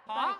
Bye.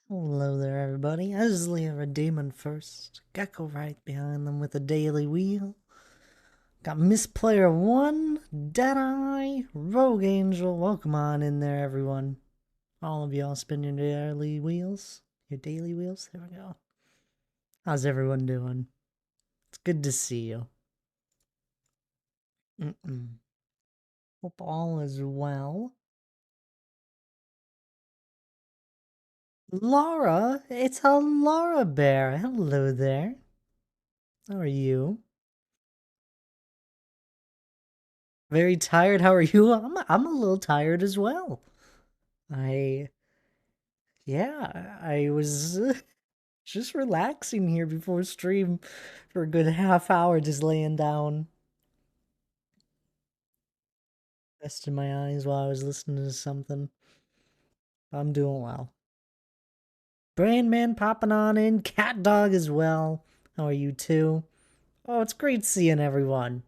Hello there, everybody. Eslia Redeeming first. Gecko right behind them with a daily wheel. Got Miss Player 1, Deadeye, Rogue Angel. Welcome on in there, everyone. All of y'all spin your daily wheels. Your daily wheels? There we go. How's everyone doing? It's good to see you. Hope all is well. Laura, it's a Laura Bear. Hello there. How are you? Very tired. How are you? I'm a little tired as well. I yeah, I was just relaxing here before stream for a good half hour, just laying down, resting my eyes while I was listening to something. I'm doing well. Brandman popping on in, Cat Dog as well. How are you too? Oh, it's great seeing everyone.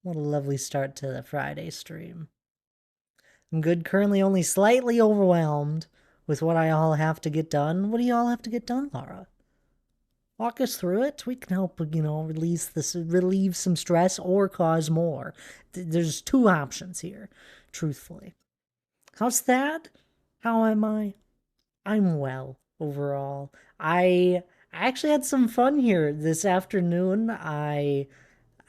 What a lovely start to the Friday stream. I'm good, currently only slightly overwhelmed with what I all have to get done. What do you all have to get done, Laura? Walk us through it. We can help, relieve some stress or cause more. There's two options here, truthfully. How's that? How am I? I'm well overall. I actually had some fun here this afternoon. I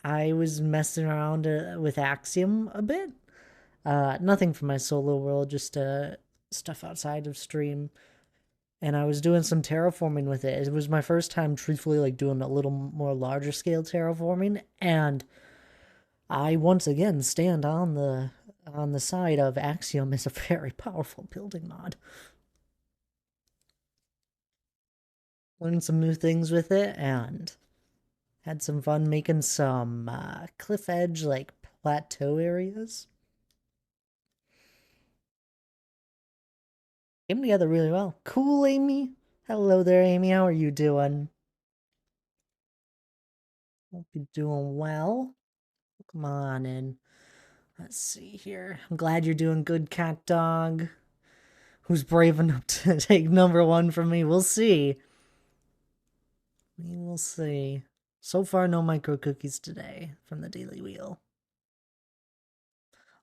was messing around with Axiom a bit. Nothing for my solo world, just stuff outside of stream. And I was doing some terraforming with it. It was my first time, truthfully, like doing a little more larger scale terraforming, and I once again stand on the side of Axiom as a very powerful building mod. Learned some new things with it, and had some fun making some cliff edge like plateau areas. Came together really well. Cool, Amy. Hello there, Amy. How are you doing? Hope you're doing well. Come on in. Let's see here. I'm glad you're doing good, Cat Dog. Who's brave enough to take number one from me? We'll see. We will see. So far, no micro cookies today from the Daily Wheel.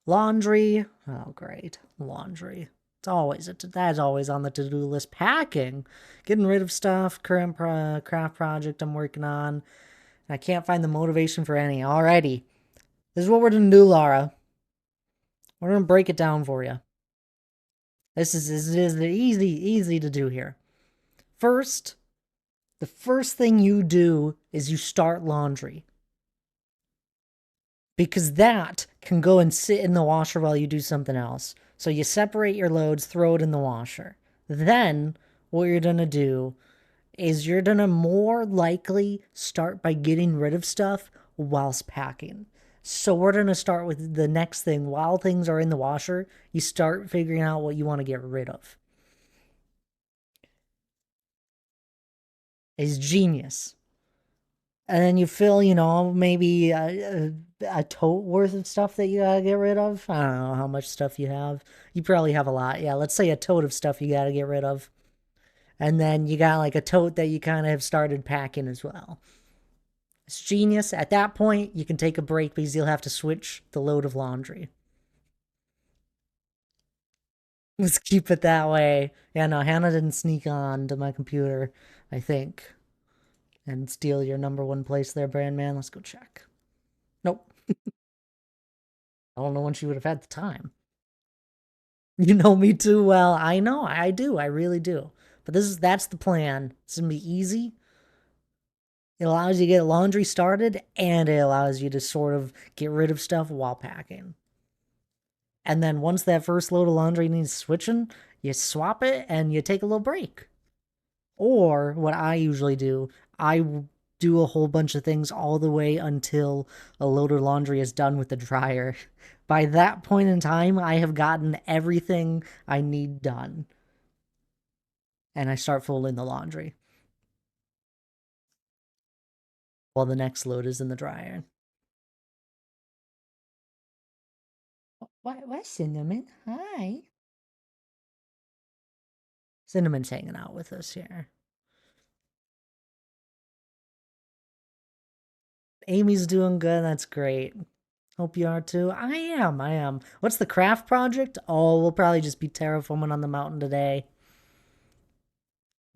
Laundry. Oh, great. Laundry. That's always on the to-do list. Packing. Getting rid of stuff. Current craft project I'm working on. I can't find the motivation for any. Alrighty. This is what we're gonna do, Laura. We're gonna break it down for you. This is easy to do here. First, the first thing you do is you start laundry. Because that can go and sit in the washer while you do something else. So you separate your loads, throw it in the washer. Then, what you're gonna do is you're gonna more likely start by getting rid of stuff whilst packing. So we're gonna start with the next thing. While things are in the washer, you start figuring out what you want to get rid of. Is genius. And then you fill, maybe a tote worth of stuff that you gotta get rid of. I don't know how much stuff you have. You probably have a lot. Yeah, let's say a tote of stuff you gotta get rid of. And then you got like a tote that you kind of have started packing as well. It's genius. At that point, you can take a break because you'll have to switch the load of laundry. Let's keep it that way. Yeah, no, Hannah didn't sneak on to my computer, I think, and steal your number one place there, Brand Man. Let's go check. Nope. I don't know when she would have had the time. You know me too well. I know, I do. I really do. But that's the plan. It's gonna be easy. It allows you to get laundry started, and it allows you to sort of get rid of stuff while packing. And then once that first load of laundry needs switching, you swap it and you take a little break. Or what I usually do, I do a whole bunch of things all the way until a load of laundry is done with the dryer. By that point in time, I have gotten everything I need done. And I start folding the laundry while the next load is in the dryer. What, Cinnamon? Hi. Cinnamon's hanging out with us here. Amy's doing good. That's great. Hope you are too. I am. What's the craft project? Oh, we'll probably just be terraforming on the mountain today.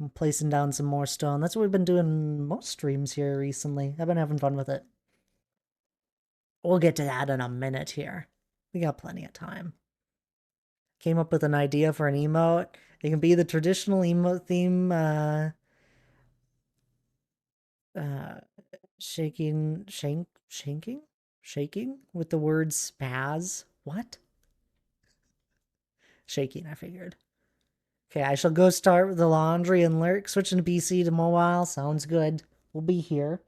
I'm placing down some more stone. That's what we've been doing most streams here recently. I've been having fun with it. We'll get to that in a minute here. We got plenty of time. Came up with an idea for an emote. It can be the traditional emote theme, uh, shaking with the word spaz. What? Shaking, I figured. Okay, I shall go start with the laundry and lurk. Switching to PC to mobile. Sounds good. We'll be here.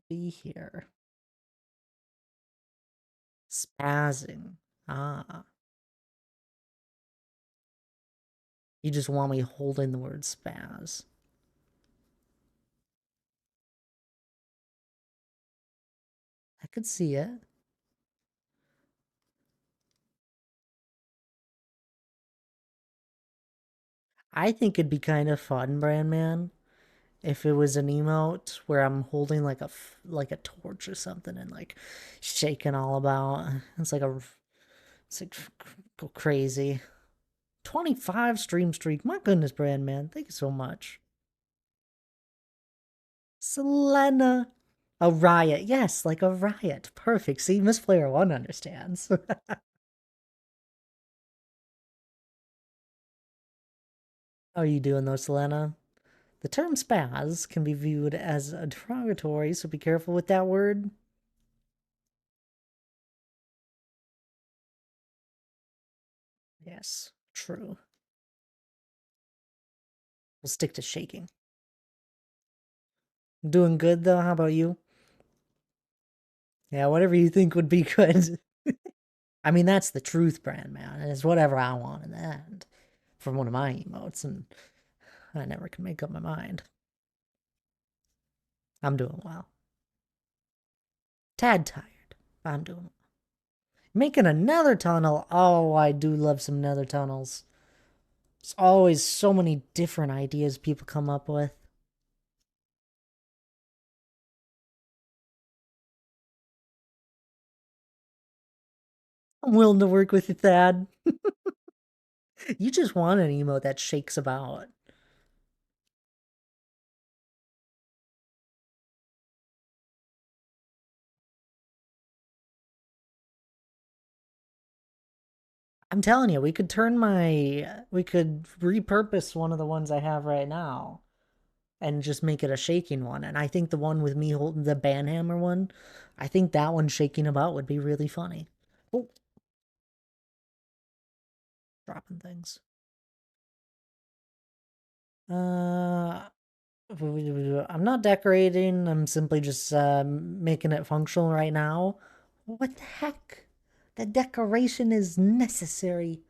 Be here. Spazzing. Ah. You just want me holding the word spaz. I could see it. I think it'd be kind of fun, Brandman, if it was an emote where I'm holding like a torch or something and like shaking all about. It's like go crazy. 25 stream streak. My goodness, Brandman. Thank you so much. Selena. A riot. Yes, like a riot. Perfect. See, Miss Player One understands. How are you doing though, Selena? The term spaz can be viewed as a derogatory, so be careful with that word. Yes, true. We'll stick to shaking. Doing good though. How about you? Yeah, whatever you think would be good. I mean, that's the truth, brand man. It's whatever I want in the end from one of my emotes, and I never can make up my mind. I'm doing well. Tad tired. I'm doing well. Making another tunnel. Oh, I do love some nether tunnels. There's always so many different ideas people come up with. I'm willing to work with you, Thad. You just want an emote that shakes about. I'm telling you, we could repurpose one of the ones I have right now and just make it a shaking one. And I think the one with me holding the banhammer one, I think that one shaking about would be really funny. Oh, dropping things. Uh, I'm not decorating. I'm simply just making it functional right now. What the heck? The decoration is necessary.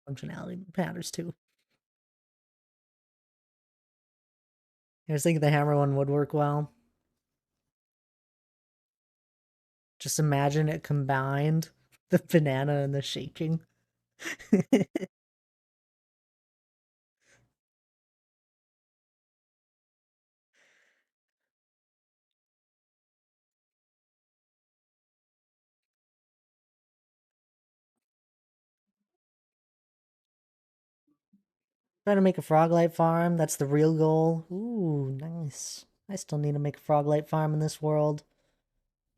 Functionality matters too. I was thinking the hammer one would work well. Just imagine it combined, the banana and the shaking. Trying to make a Froglight farm. That's the real goal. Ooh, nice. I still need to make a Froglight farm in this world.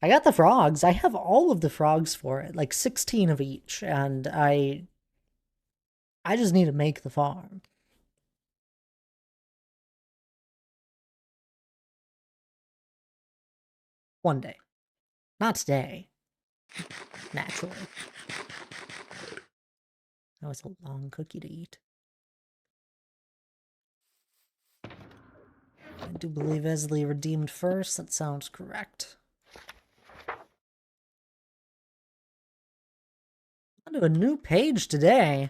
I got the frogs. I have all of the frogs for it, like 16 of each, and I just need to make the farm. One day. Not today. Naturally. That was a long cookie to eat. I do believe Esley redeemed first. That sounds correct. Onto a new page today.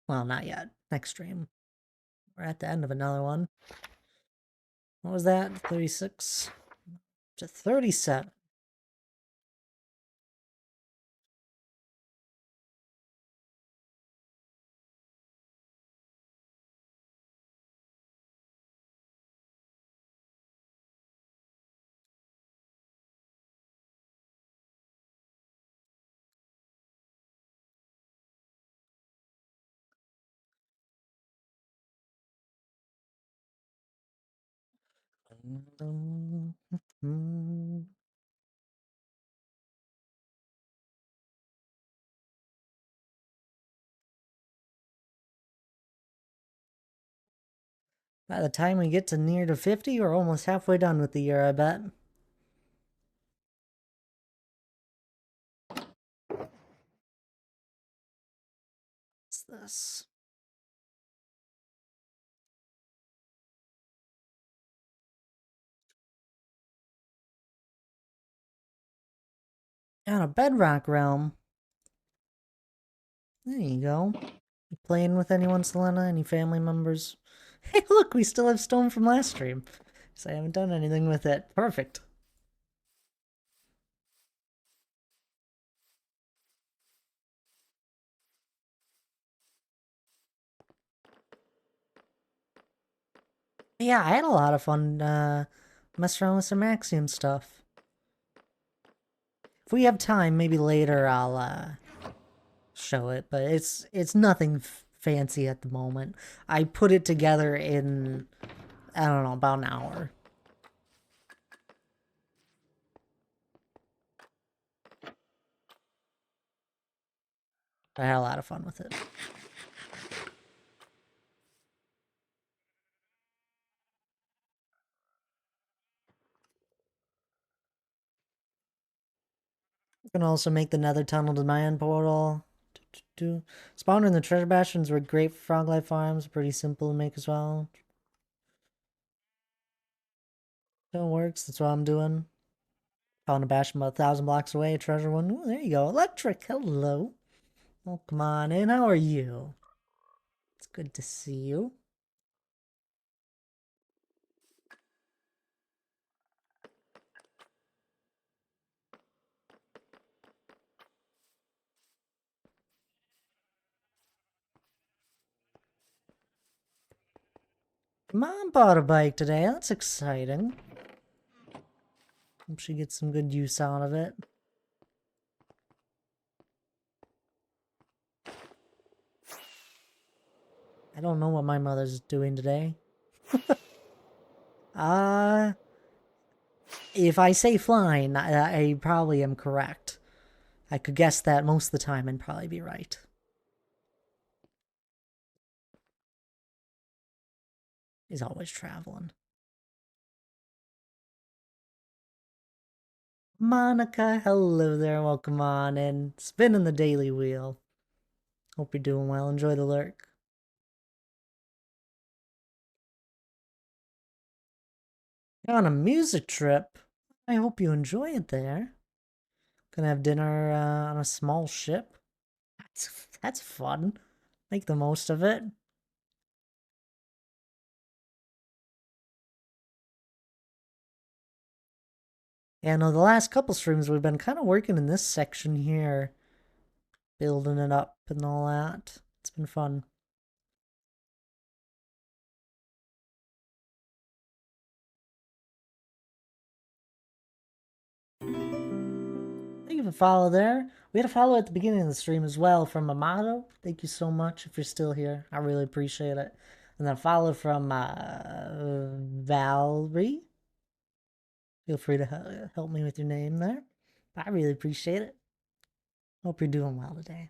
Well, not yet. Next stream. We're at the end of another one. What was that? 36 to 37. By the time we get to near to 50, we're almost halfway done with the year, I bet. What's this? On a Bedrock Realm. There you go. You playing with anyone, Selena? Any family members? Hey, look, we still have Stone from last stream. So I haven't done anything with it. Perfect. Yeah, I had a lot of fun messing around with some Axiom stuff. If we have time, maybe later I'll show it, but it's nothing fancy at the moment. I put it together in, I don't know, about an hour. I had a lot of fun with it. You can also make the nether tunnel to my end portal. Spawner and the treasure bastions were great for Froglight farms. Pretty simple to make as well. So it works. That's what I'm doing. Found a bastion about 1,000 blocks away. A treasure one. Ooh, there you go. Electric. Hello. Oh, come on in. How are you? It's good to see you. Mom bought a bike today. That's exciting. Hope she gets some good use out of it. I don't know what my mother's doing today. If I say flying, I probably am correct. I could guess that most of the time and probably be right. He's always traveling. Monica, hello there. Welcome on in. Spinning the daily wheel. Hope you're doing well. Enjoy the lurk. You're on a music trip. I hope you enjoy it there. Gonna have dinner on a small ship. That's fun. Make the most of it. Yeah, no, the last couple streams we've been kind of working in this section here. Building it up and all that. It's been fun. Thank you for follow there. We had a follow at the beginning of the stream as well from Amato. Thank you so much if you're still here. I really appreciate it. And then follow from Valerie. Feel free to help me with your name there. I really appreciate it. Hope you're doing well today.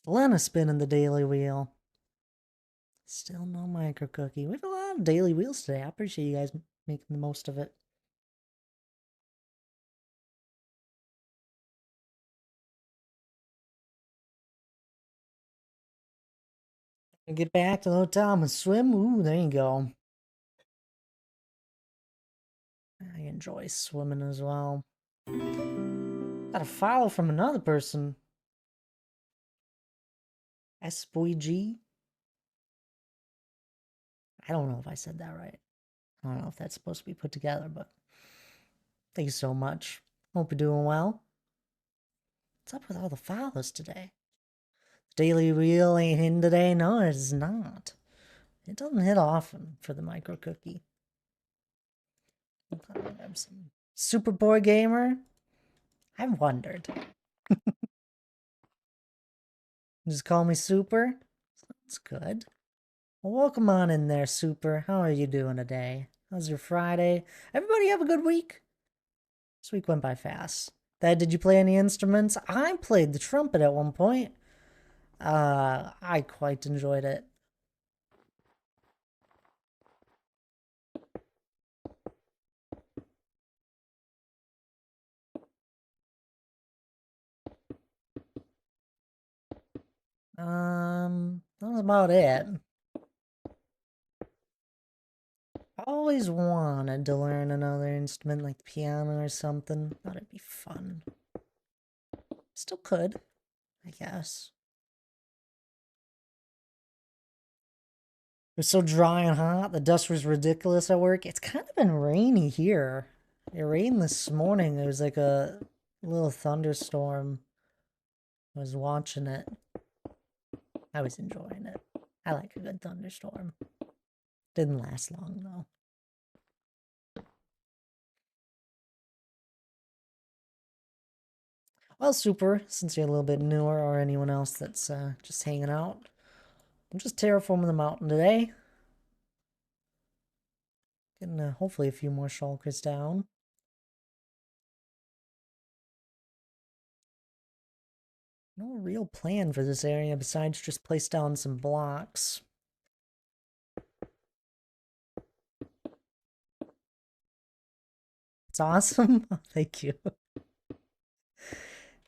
Lena spinning the daily wheel. Still no micro cookie. We have a lot of daily wheels today. I appreciate you guys making the most of it. Get back to the hotel and swim. Ooh, there you go. I enjoy swimming as well. Got a follow from another person. SBG. I don't know if I said that right. I don't know if that's supposed to be put together, but thank you so much. Hope you're doing well. What's up with all the follows today? The daily wheel ain't hitting today? No, it is not. It doesn't hit often for the micro cookie. Grab some Super Boy Gamer. I've wondered. Just call me Super. That's good. Well, welcome on in there, Super. How are you doing today? How's your Friday? Everybody have a good week? This week went by fast. Did you play any instruments? I played the trumpet at one point. I quite enjoyed it. That was about it. I always wanted to learn another instrument like the piano or something. Thought it'd be fun. Still could, I guess. It was so dry and hot. The dust was ridiculous at work. It's kind of been rainy here. It rained this morning. There was like a little thunderstorm. I was watching it. I was enjoying it. I like a good thunderstorm. Didn't last long though. Well, Super, since you're a little bit newer, or anyone else that's just hanging out, I'm just terraforming the mountain today. Getting hopefully a few more shulkers down. No real plan for this area besides just place down some blocks. It's awesome. Thank you.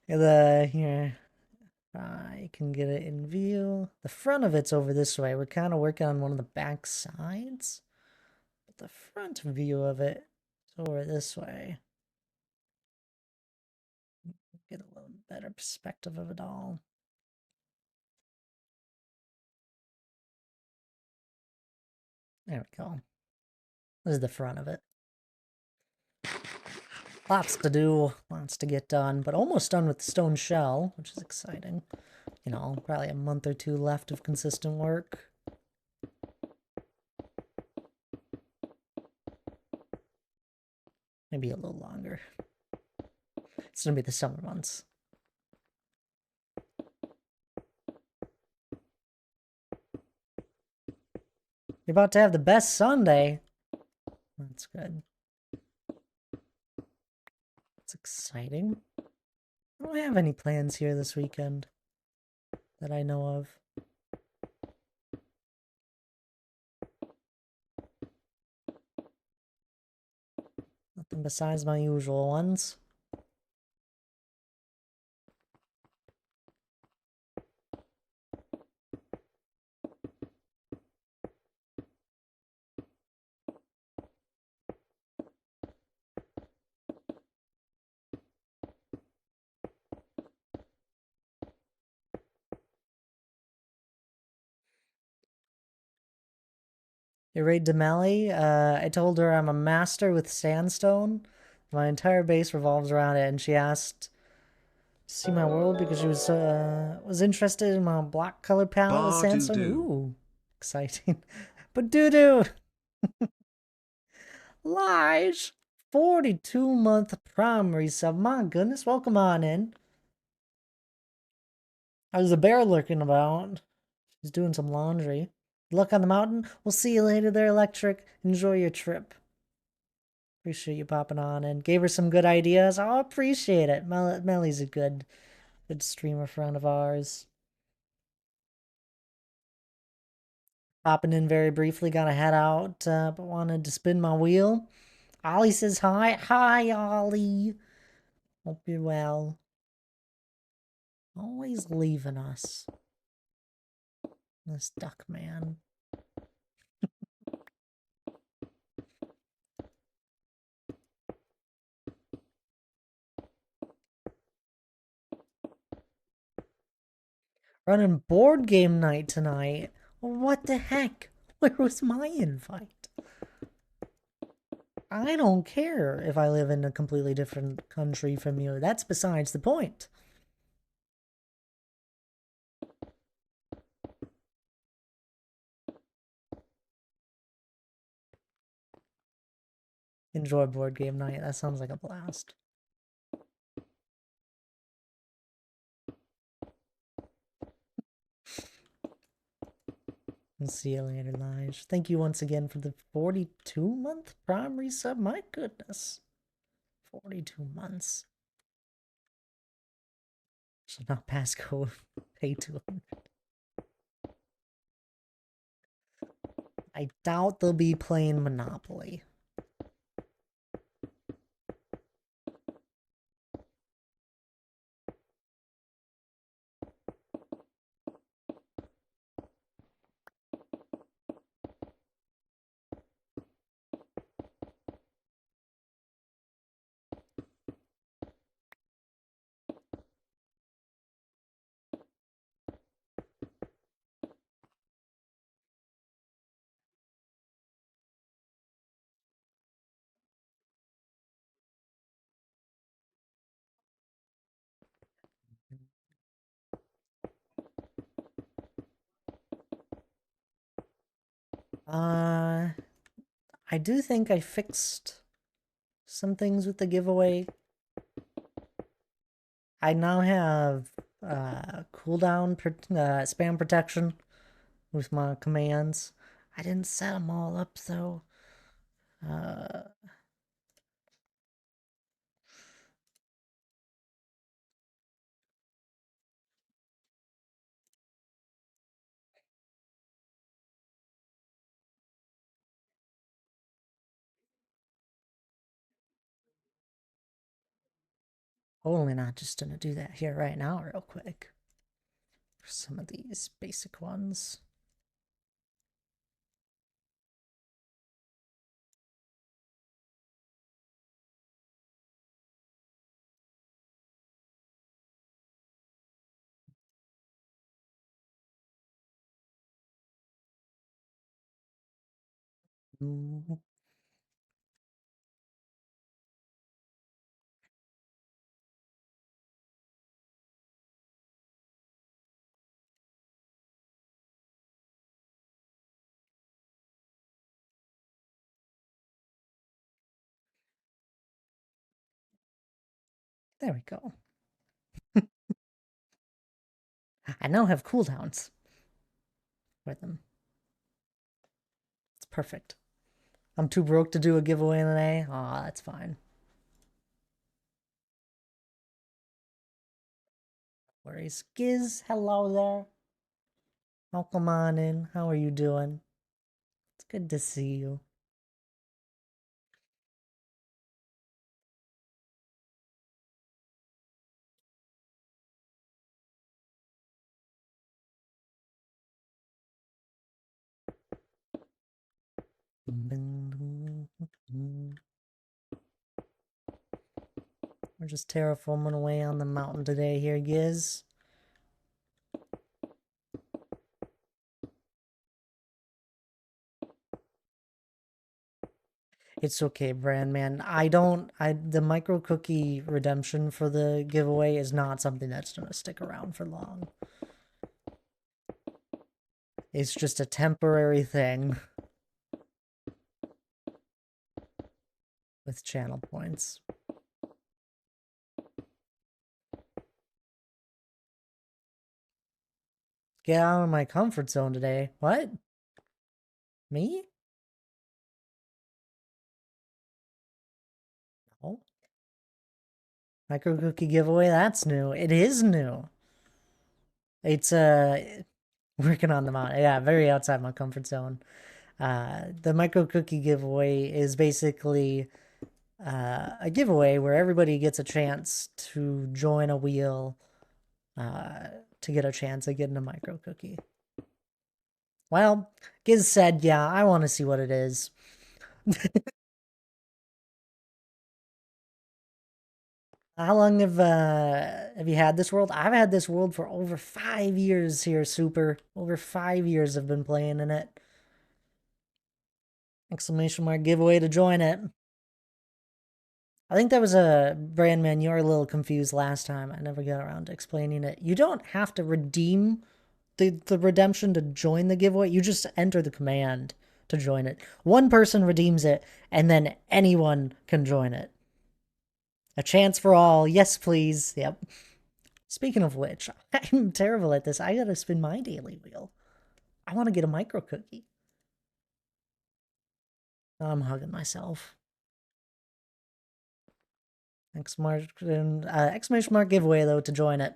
Here, I can get it in view. The front of it's over this way. We're kind of working on one of the back sides. But the front view of it is over this way. Get a little better perspective of it all. There we go. This is the front of it. Lots to do, lots to get done, but almost done with the stone shell, which is exciting. You know, probably a month or two left of consistent work. Maybe a little longer. It's gonna be the summer months. You're about to have the best Sunday. That's good. It's exciting. I don't have any plans here this weekend that I know of. Nothing besides my usual ones. You raid Demeli? I told her I'm a master with sandstone. My entire base revolves around it, and she asked to see my world because she was interested in my black color palette with sandstone. Ooh, exciting. But doo-doo! Lige! 42-month primary sub. My goodness, welcome on in. How's the bear lurking about? He's doing some laundry. Good luck on the mountain. We'll see you later there, Electric. Enjoy your trip. Appreciate you popping on and gave her some good ideas. I appreciate it. Melly's a good streamer friend of ours. Popping in very briefly, gotta head out, but wanted to spin my wheel. Ollie says hi. Hi, Ollie. Hope you're well. Always leaving us. This duck man. Running board game night tonight. What the heck? Where was my invite? I don't care if I live in a completely different country from you. That's besides the point. Enjoy board game night. That sounds like a blast. We'll see you later, Lige. Thank you once again for the 42-month Prime resub. My goodness. 42 months. Should not pass go. Pay 200. I doubt they'll be playing Monopoly. I do think I fixed some things with the giveaway. I now have cooldown spam protection with my commands. I didn't set them all up though. Only not just gonna do that here right now real quick. For some of these basic ones. There we go. I now have cooldowns for them. It's perfect. I'm too broke to do a giveaway today. Aw, that's fine. Worries. Giz, hello there. Welcome on in. How are you doing? It's good to see you. We're just terraforming away on the mountain today here, Giz. It's okay, Brandman. The micro cookie redemption for the giveaway is not something that's gonna stick around for long. It's just a temporary thing with channel points. Get out of my comfort zone today. What? Me? Oh. Micro cookie giveaway? That's new. It is new. It's working on the mountain. Yeah, very outside my comfort zone. The micro cookie giveaway is basically a giveaway where everybody gets a chance to join a wheel to get a chance at getting a micro cookie. Well, Giz said, yeah, I want to see what it is. How long have you had this world? I've had this world for over 5 years here, Super. Over 5 years I've been playing in it. Exclamation mark giveaway to join it. I think that was a brand man. You were a little confused last time. I never got around to explaining it. You don't have to redeem the redemption to join the giveaway. You just enter the command to join it. One person redeems it, and then anyone can join it. A chance for all. Yes, please. Yep. Speaking of which, I'm terrible at this. I gotta spin my daily wheel. I want to get a micro cookie. I'm hugging myself. Exclamation mark giveaway, though, to join it.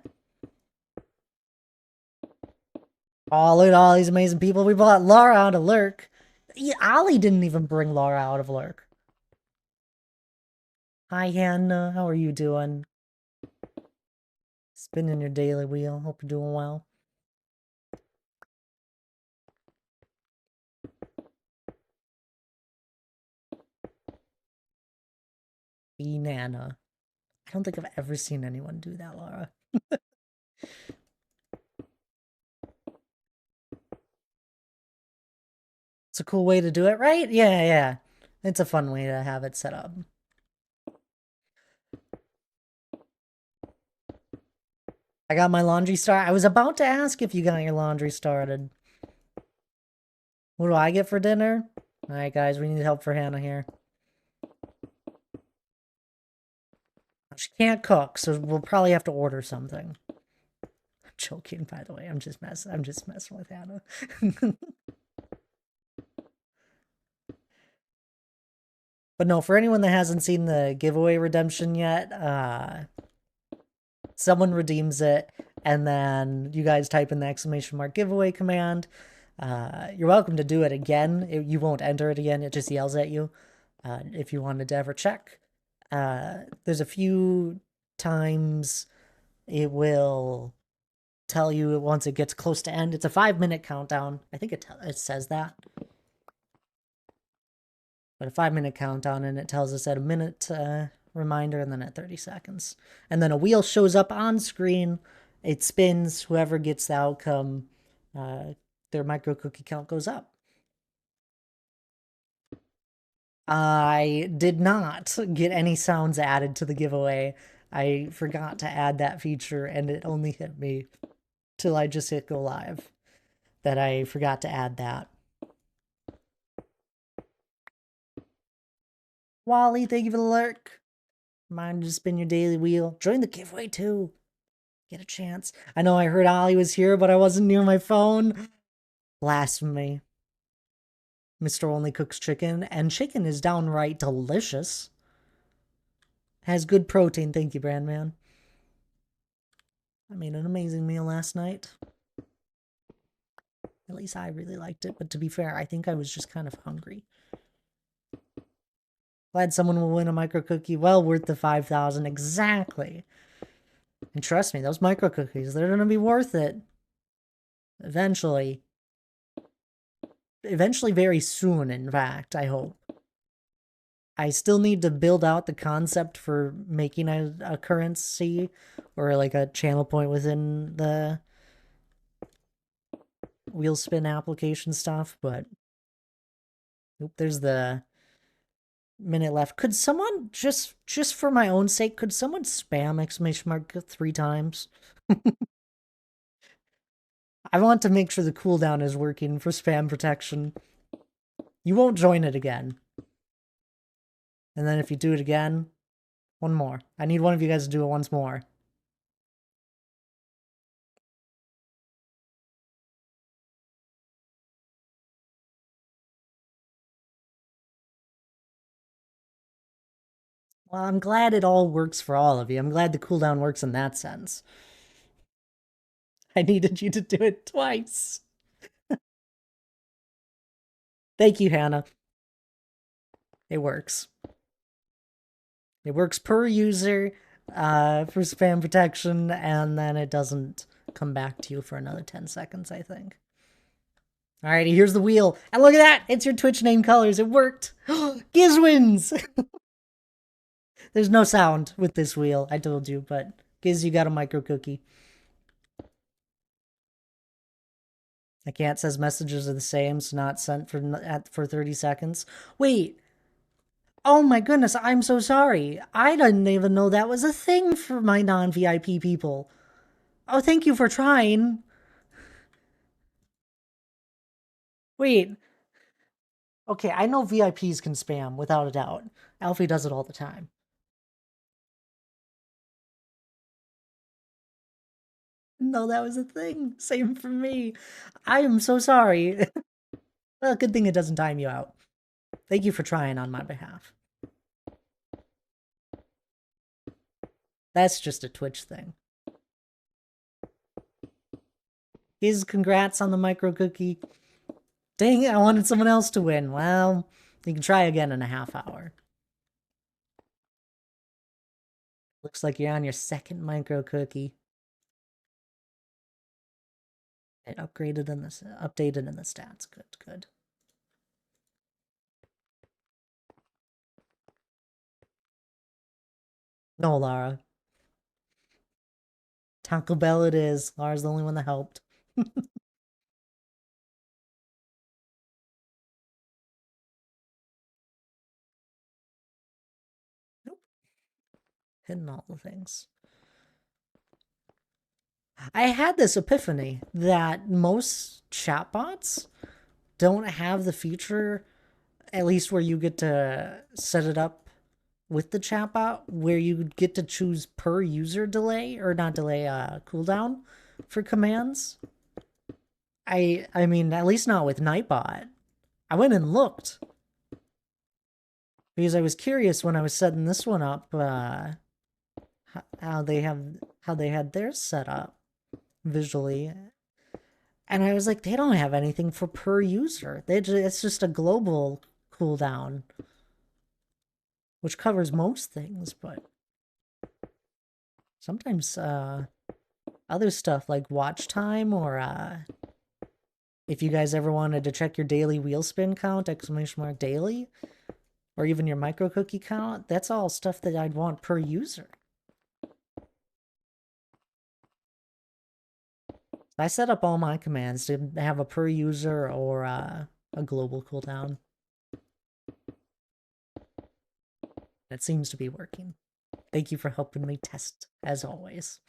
Oh, look at all these amazing people. We brought Laura out of Lurk. Ollie didn't even bring Laura out of Lurk. Hi, Hannah. How are you doing? Spinning your daily wheel. Hope you're doing well. Nana. I don't think I've ever seen anyone do that, Laura. It's a cool way to do it, right? Yeah, yeah. It's a fun way to have it set up. I got my laundry started. I was about to ask if you got your laundry started. What do I get for dinner? Alright, guys, we need help for Hannah here. She can't cook, so we'll probably have to order something. I'm joking, by the way. I'm just messing with Hannah. But no, for anyone that hasn't seen the giveaway redemption yet, someone redeems it, and then you guys type in the exclamation mark giveaway command. You're welcome to do it again. You won't enter it again. It just yells at you if you wanted to ever check. There's a few times it will tell you once it gets close to end. It's a 5-minute countdown. I think it says that. But a 5-minute countdown, and it tells us at a minute reminder, and then at 30 seconds. And then a wheel shows up on screen. It spins. Whoever gets the outcome, their micro cookie count goes up. I did not get any sounds added to the giveaway. I forgot to add that feature, and it only hit me till I just hit go live that I forgot to add that. Wally, thank you for the lurk. Mind to spin your daily wheel. Join the giveaway too. Get a chance. I know I heard Ollie was here, but I wasn't near my phone. Blasphemy. Mr. Only cooks chicken, and chicken is downright delicious. Has good protein, thank you, Brandman. I made an amazing meal last night. At least I really liked it, but to be fair, I think I was just kind of hungry. Glad someone will win a micro cookie well worth the 5,000 exactly. And trust me, those micro cookies, they're gonna be worth it. Eventually. Eventually very soon, in fact, I hope. I still need to build out the concept for making a currency or like a channel point within the wheel spin application stuff, but oop, there's the minute left. Could someone just for my own sake, could someone spam exclamation mark 3 times? I want to make sure the cooldown is working for spam protection. You won't join it again. And then if you do it again, one more. I need one of you guys to do it once more. Well, I'm glad it all works for all of you. I'm glad the cooldown works in that sense. I needed you to do it twice. Thank you, Hannah. It works. It works per user for spam protection, and then it doesn't come back to you for another 10 seconds, I think. Alrighty, here's the wheel. And look at that! It's your Twitch name colors. It worked! Giz wins! There's no sound with this wheel, I told you, but Giz, you got a micro cookie. The cat says messages are the same, so not sent for 30 seconds. Wait. Oh my goodness, I'm so sorry. I didn't even know that was a thing for my non-VIP people. Oh, thank you for trying. Wait. Okay, I know VIPs can spam, without a doubt. Alfie does it all the time. No, that was a thing. Same for me. I am so sorry. Well, good thing it doesn't time you out. Thank you for trying on my behalf. That's just a Twitch thing. His congrats on the micro cookie. Dang it, I wanted someone else to win. Well, you can try again in a half hour. Looks like you're on your second micro cookie. It updated in the stats. Good, good. No, Lara. Taco Bell it is. Lara's the only one that helped. Nope. Hitting all the things. I had this epiphany that most chatbots don't have the feature, at least where you get to set it up with the chatbot, where you get to choose per user delay, or not delay, cooldown for commands. I mean, at least not with Nightbot. I went and looked because I was curious when I was setting this one up, how they had theirs set up visually, and I was like, they don't have anything for per user. It's just a global cooldown, which covers most things, but sometimes other stuff like watch time, or if you guys ever wanted to check your daily wheel spin count, !daily, or even your micro cookie count, that's all stuff that I'd want per user. I set up all my commands to have a per user or a global cooldown. It seems to be working. Thank you for helping me test, as always.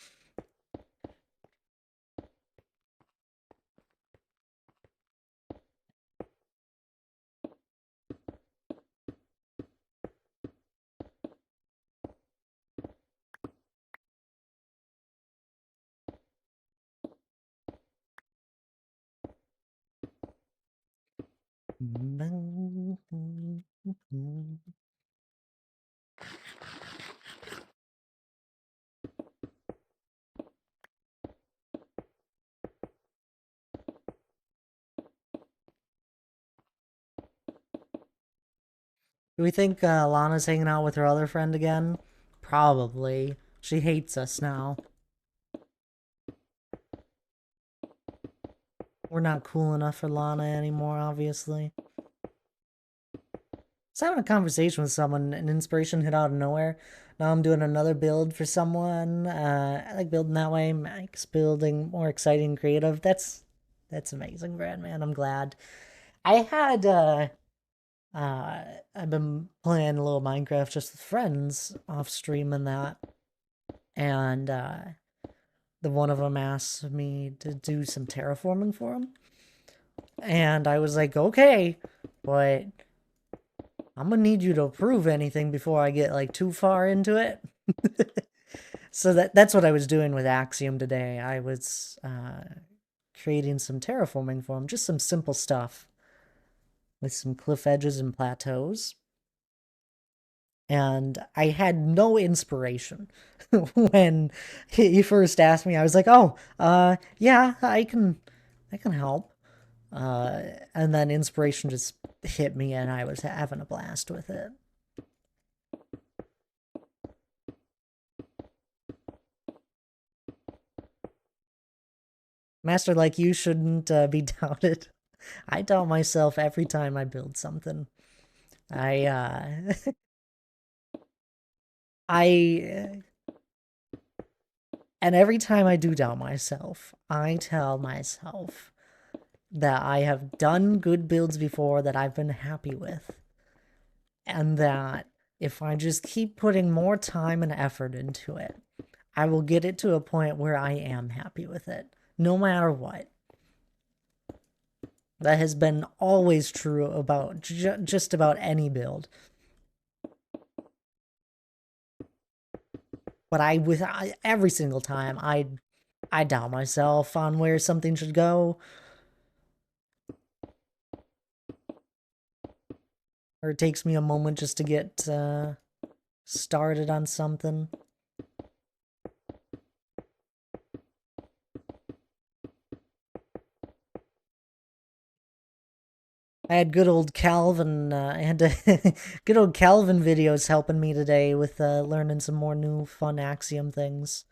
Do we think Lana's hanging out with her other friend again? Probably. She hates us now. We're not cool enough for Lana anymore, obviously. I was having a conversation with someone, and inspiration hit out of nowhere. Now I'm doing another build for someone. I like building that way. Mike's building more exciting, creative. That's amazing, Brad, man. I'm glad. I had I've been playing a little Minecraft just with friends off stream and that, and the one of them asked me to do some terraforming for him, and I was like, okay, but I'm gonna need you to approve anything before I get like too far into it. So that's what I was doing with Axiom today. I was creating some terraforming for him, just some simple stuff with some cliff edges and plateaus. and I had no inspiration when he first asked me. I was like, "Oh, yeah, I can help." Uh, and then inspiration just hit me, and I was having a blast with it. Master, like you shouldn't be doubted. I doubt myself every time I build something. I I and every time I do doubt myself, I tell myself that I have done good builds before that I've been happy with, and that if I just keep putting more time and effort into it, I will get it to a point where I am happy with it, no matter what. That has been always true about just about any build. But every single time, I doubt myself on where something should go, or it takes me a moment just to get started on something. I had good old Calvin. I had to good old Calvin videos helping me today with learning some more new fun Axiom things.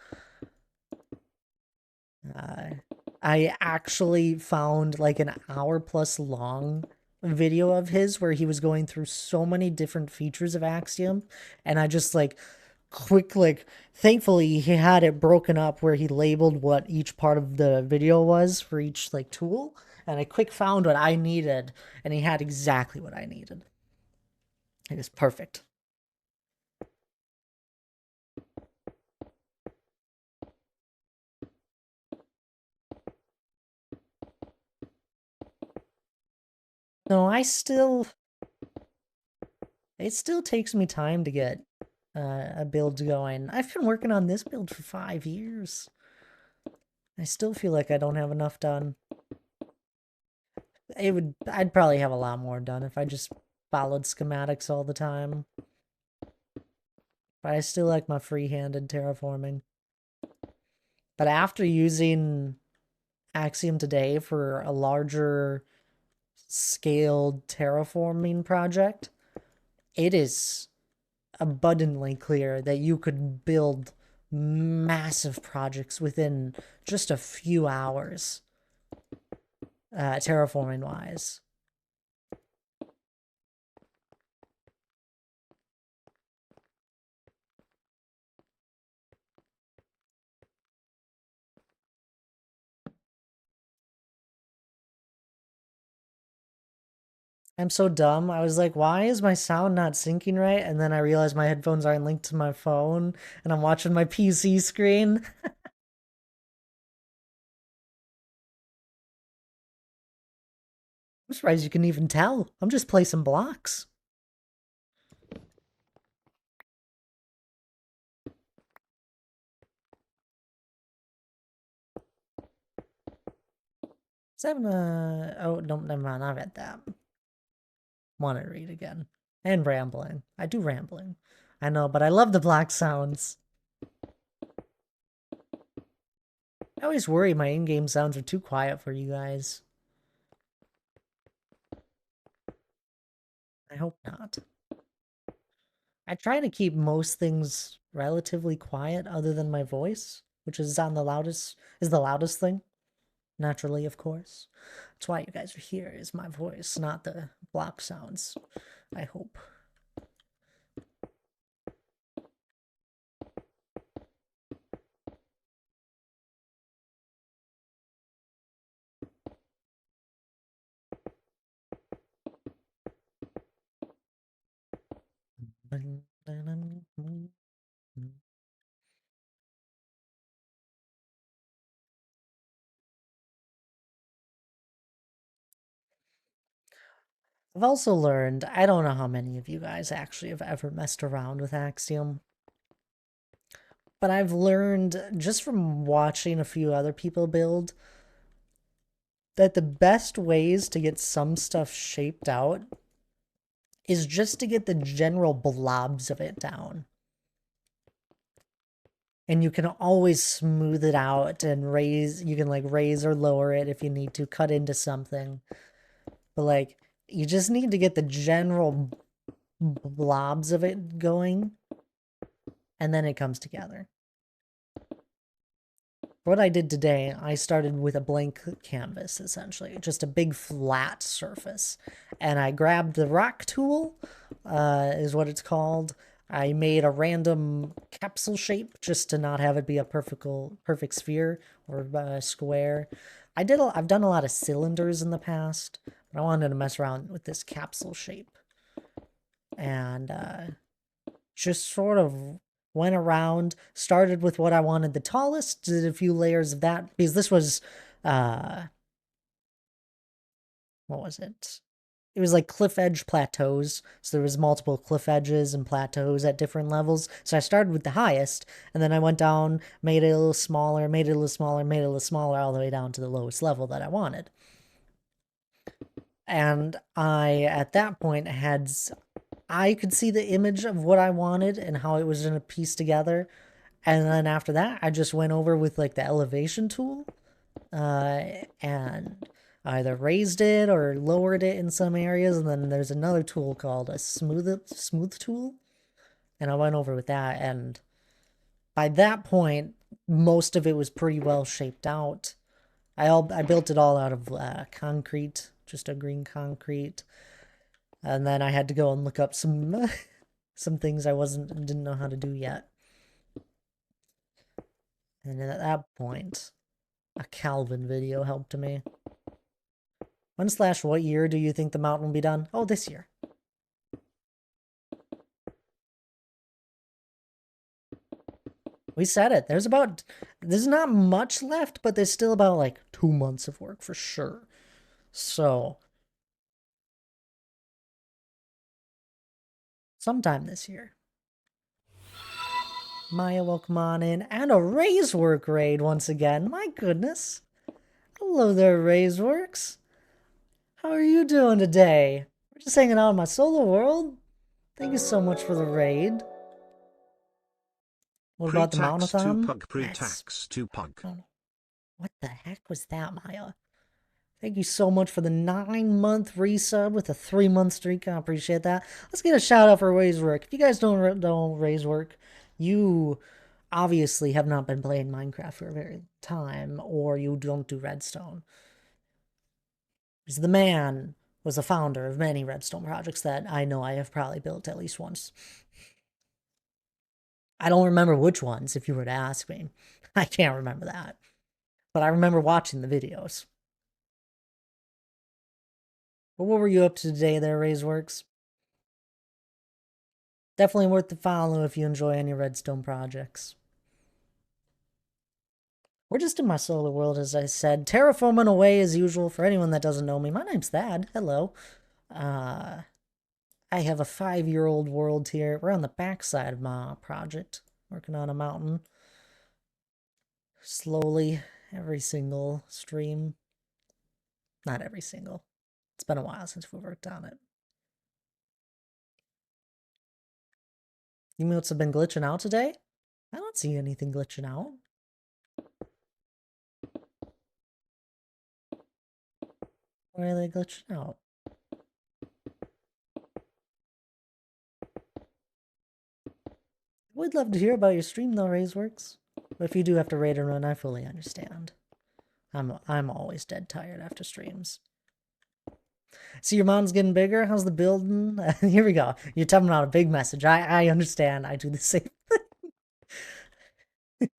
Uh, I actually found like an hour plus long video of his where he was going through so many different features of Axiom, and I just like thankfully he had it broken up where he labeled what each part of the video was for each like tool, and I quick found what I needed, and he had exactly what I needed. It was perfect. No, it still takes me time to get a build going. I've been working on this build for 5 years. I still feel like I don't have enough done. I'd probably have a lot more done if I just followed schematics all the time. But I still like my free-handed terraforming. But after using Axiom today for a larger scaled terraforming project, it is abundantly clear that you could build massive projects within just a few hours, terraforming wise. I'm so dumb. I was like, why is my sound not syncing right? And then I realized my headphones aren't linked to my phone and I'm watching my PC screen. I'm surprised you can even tell. I'm just placing blocks. Seven, oh, no, never mind. I read that. Want to read again. And rambling. I do rambling. I know, but I love the block sounds. I always worry my in-game sounds are too quiet for you guys. I hope not. I try to keep most things relatively quiet other than my voice, which is the loudest thing. Naturally, of course. That's why you guys are here, is my voice, not the block sounds. I hope. I've also learned, I don't know how many of you guys actually have ever messed around with Axiom, but I've learned just from watching a few other people build that the best ways to get some stuff shaped out is just to get the general blobs of it down. And you can always smooth it out and raise, you can like raise or lower it if you need to, cut into something. But like, you just need to get the general blobs of it going, and then it comes together. What I did today, I started with a blank canvas, essentially, just a big flat surface. And I grabbed the rock tool, is what it's called. I made a random capsule shape just to not have it be a perfect sphere or square. I've done a lot of cylinders in the past, but I wanted to mess around with this capsule shape. And just sort of went around, started with what I wanted the tallest, did a few layers of that, because this was, what was it? It was like cliff edge plateaus, so there was multiple cliff edges and plateaus at different levels. So I started with the highest, and then I went down, made it a little smaller, made it a little smaller, made it a little smaller, all the way down to the lowest level that I wanted. And I, at that point, I could see the image of what I wanted and how it was going to piece together. And then after that, I just went over with like the elevation tool, and either raised it or lowered it in some areas. And then there's another tool called a smooth tool, and I went over with that. And by that point, most of it was pretty well shaped out. I built it all out of concrete, just a green concrete, and then I had to go and look up some some things I didn't know how to do yet. And at that point, a Calvin video helped me. When/what year do you think the mountain will be done? Oh, this year. We said it. There's not much left, but there's still about like 2 months of work for sure. So, sometime this year. Maya, welcome on in. And a Razework raid once again. My goodness. Hello there, Razeworks. How are you doing today? We're just hanging out in my solo world. Thank you so much for the raid. What about the Mountathon? Pre-tax to pug. What the heck was that, Maya? Thank you so much for the 9-month resub with a 3-month streak. I appreciate that. Let's get a shout out for Razework. If you guys don't Razework, you obviously have not been playing Minecraft for a very long time, or you don't do Redstone. Because the man was a founder of many Redstone projects that I know I have probably built at least once. I don't remember which ones, if you were to ask me. I can't remember that. But I remember watching the videos. But what were you up to today there, Razeworks? Definitely worth the follow if you enjoy any Redstone projects. We're just in my solo world, as I said. Terraforming away as usual. For anyone that doesn't know me, my name's Thad. Hello. I have a 5-year-old world here. We're on the backside of my project, working on a mountain. Slowly, every single stream. Not every single. It's been a while since we worked on it. Emotes have been glitching out today? I don't see anything glitching out. Why are they glitching out? Would love to hear about your stream though, Razeworks. But if you do have to raid and run, I fully understand. I'm always dead tired after streams. See, your mountain's getting bigger. How's the building? Here we go. You're talking about a big message. I understand. I do the same thing.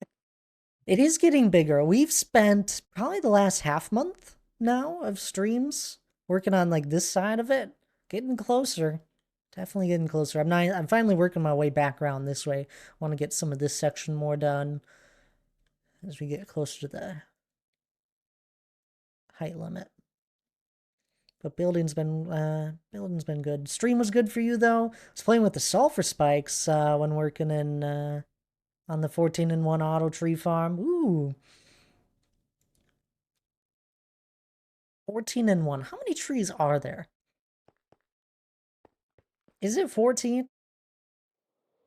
It is getting bigger. We've spent probably the last half month now of streams working on like this side of it. Getting closer. Definitely getting closer. I'm finally working my way back around this way. I want to get some of this section more done as we get closer to the height limit. But building's been good. Stream was good for you though. I was playing with the sulfur spikes when working in on the 14-in-1 auto tree farm. Ooh. 14-in-1. How many trees are there? Is it 14?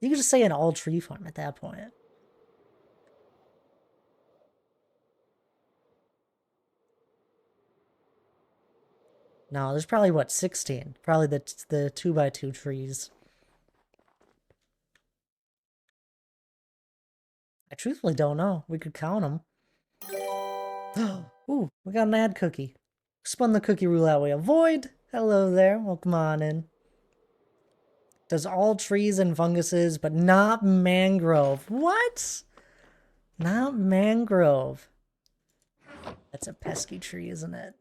You could just say an all tree farm at that point. No, there's probably, what, 16? Probably the 2x2 trees. I truthfully don't know. We could count them. Ooh, we got an ad cookie. Spun the cookie roulette wheel. Void! Hello there. Welcome on in. Does all trees and funguses, but not mangrove. What? Not mangrove. That's a pesky tree, isn't it?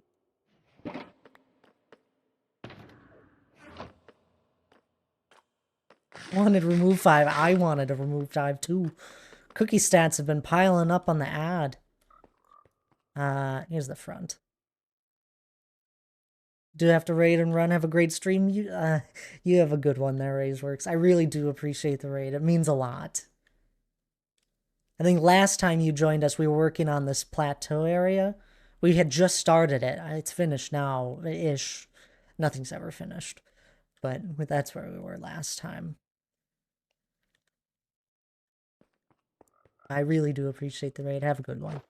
Wanted to remove 5. I wanted to remove 5 too. Cookie stats have been piling up on the ad. Here's the front. Do have to raid and run. Have a great stream. You have a good one there, Razeworks. I really do appreciate the raid. It means a lot. I think last time you joined us, we were working on this plateau area. We had just started it. It's finished now, ish. Nothing's ever finished. But that's where we were last time. I really do appreciate the raid. Have a good one.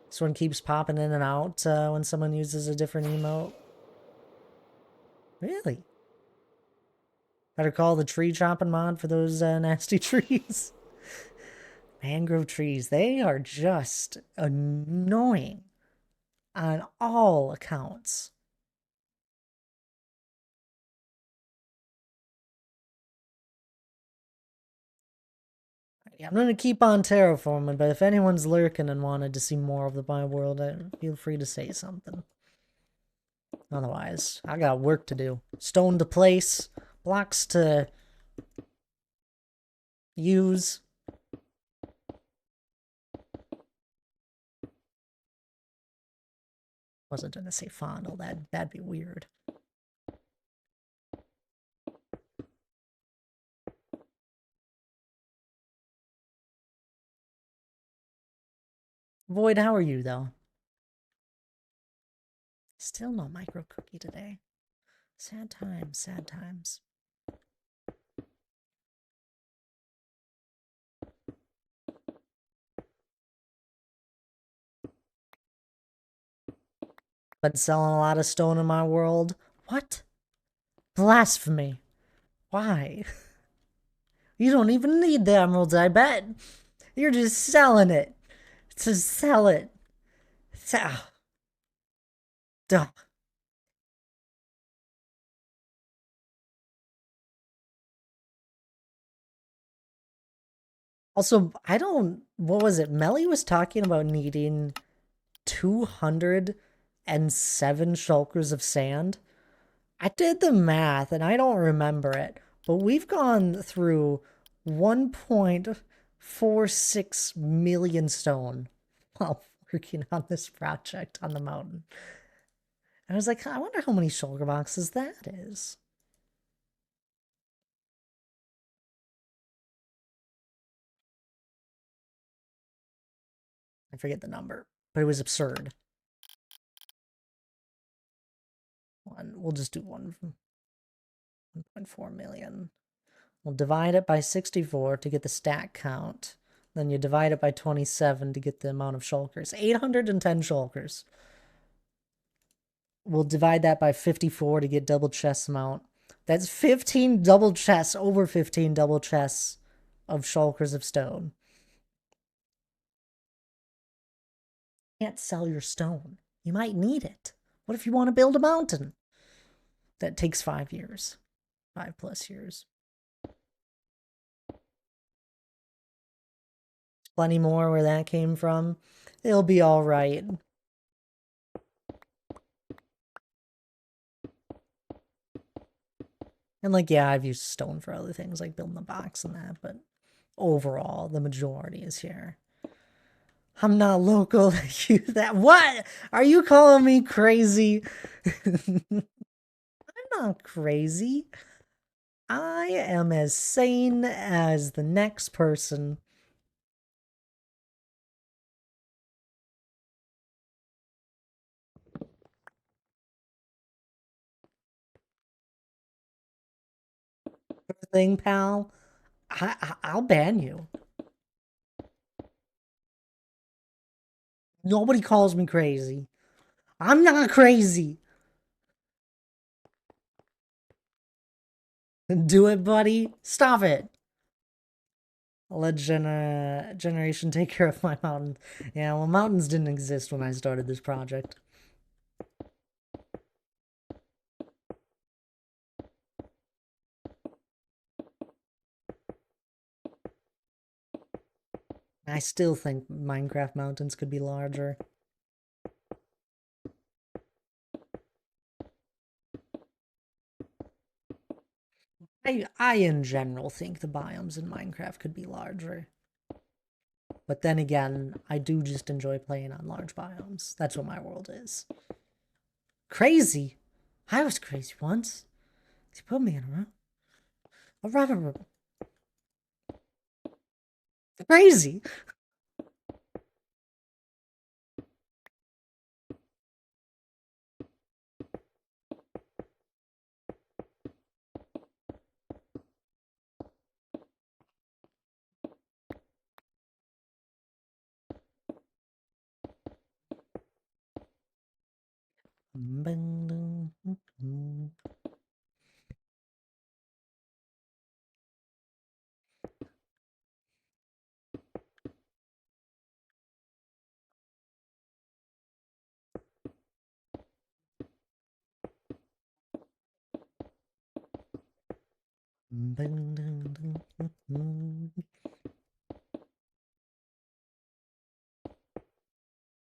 This one keeps popping in and out when someone uses a different emote. Really? Better call the tree chopping mod for those nasty trees. Mangrove trees, they are just annoying on all accounts. Yeah, I'm going to keep on terraforming, but if anyone's lurking and wanted to see more of the my world, feel free to say something. Otherwise, I got work to do. Stone to place, blocks to use. Wasn't gonna say fondle, that'd be weird. Void, how are you though? Still no micro cookie today. Sad times, sad times. Been selling a lot of stone in my world. What? Blasphemy. Why? You don't even need the emeralds, I bet. You're just selling it. To sell it. Duh. Also, I don't... What was it? Melly was talking about needing 207 shulkers of sand. I did the math, and I don't remember it, but we've gone through 1.46 million stone while working on this project on the mountain. I was like, I wonder how many shulker boxes that is. I forget the number, but it was absurd. We'll just do 1.4 million. We'll divide it by 64 to get the stack count. Then you divide it by 27 to get the amount of shulkers. 810 shulkers. We'll divide that by 54 to get double chest amount. That's 15 double chests, over 15 double chests of shulkers of stone. You can't sell your stone. You might need it. What if you want to build a mountain? That takes 5 years. 5+ years. Plenty more where that came from. It'll be all right. And like, yeah, I've used stone for other things, like building a box and that, but overall, the majority is here. I'm not local. What? Are you calling me crazy? I'm not crazy. I am as sane as the next person. thing, pal, I'll ban you. Nobody calls me crazy. I'm not crazy. Do it, buddy. Stop it. I'll let Generation take care of my mountain. Yeah, well, mountains didn't exist when I started this project. I still think Minecraft mountains could be larger. I in general think the biomes in Minecraft could be larger. But then again, I do just enjoy playing on large biomes. That's what my world is. Crazy? I was crazy once. They put me in a rubber room. Crazy.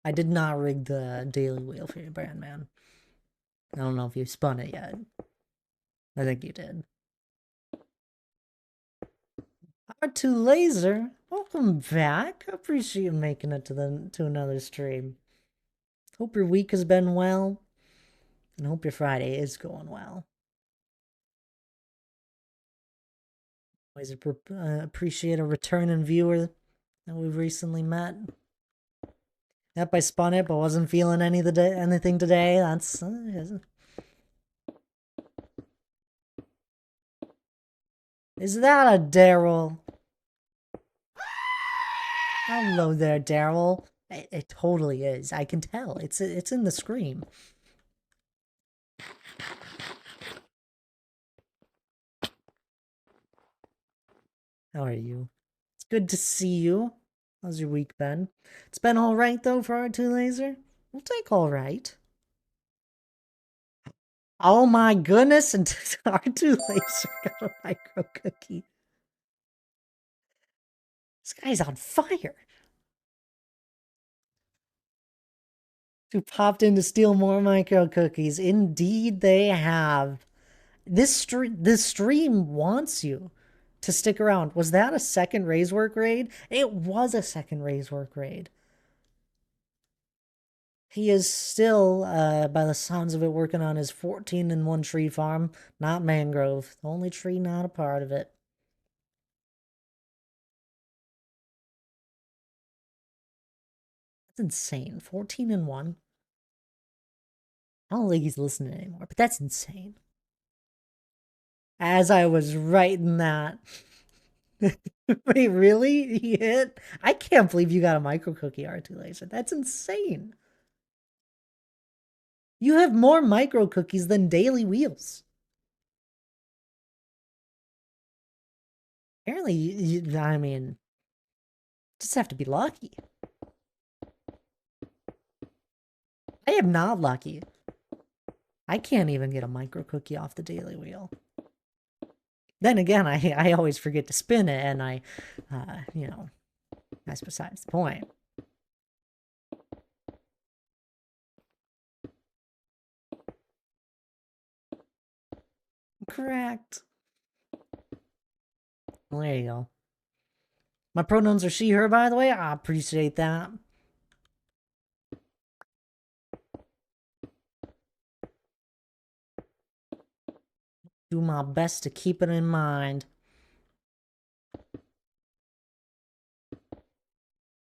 I did not rig the daily wheel for your brand, man. I don't know if you spun it yet. I think you did. R2 Laser, welcome back. Appreciate you making it to another stream. Hope your week has been well, and hope your Friday is going well. Always appreciate a returning viewer that we've recently met. Yep, I spun it, but wasn't feeling anything today. That's is that a Daryl? Hello there, Daryl. It totally is. I can tell. It's in the scream. How are you? It's good to see you. How's your week been? It's been all right though for R2 Laser. We'll take all right. Oh my goodness! And R2 Laser got a micro cookie. This guy's on fire. Who popped in to steal more micro cookies? Indeed, they have. This stream wants you to stick around. Was that a second Razework raid? It was a second Razework raid. He is still, by the sounds of it, working on his 14-in-1 tree farm, not mangrove. The only tree not a part of it. That's insane. 14-in-1. I don't think he's listening anymore, but that's insane. As I was writing that. Wait, really? He hit? I can't believe you got a micro cookie R2 laser. That's insane. You have more micro cookies than daily wheels. Apparently, I mean, just have to be lucky. I am not lucky. I can't even get a micro cookie off the daily wheel. Then again, I always forget to spin it, and you know, that's besides the point. Correct. Well, there you go. My pronouns are she, her, by the way. I appreciate that. Do my best to keep it in mind.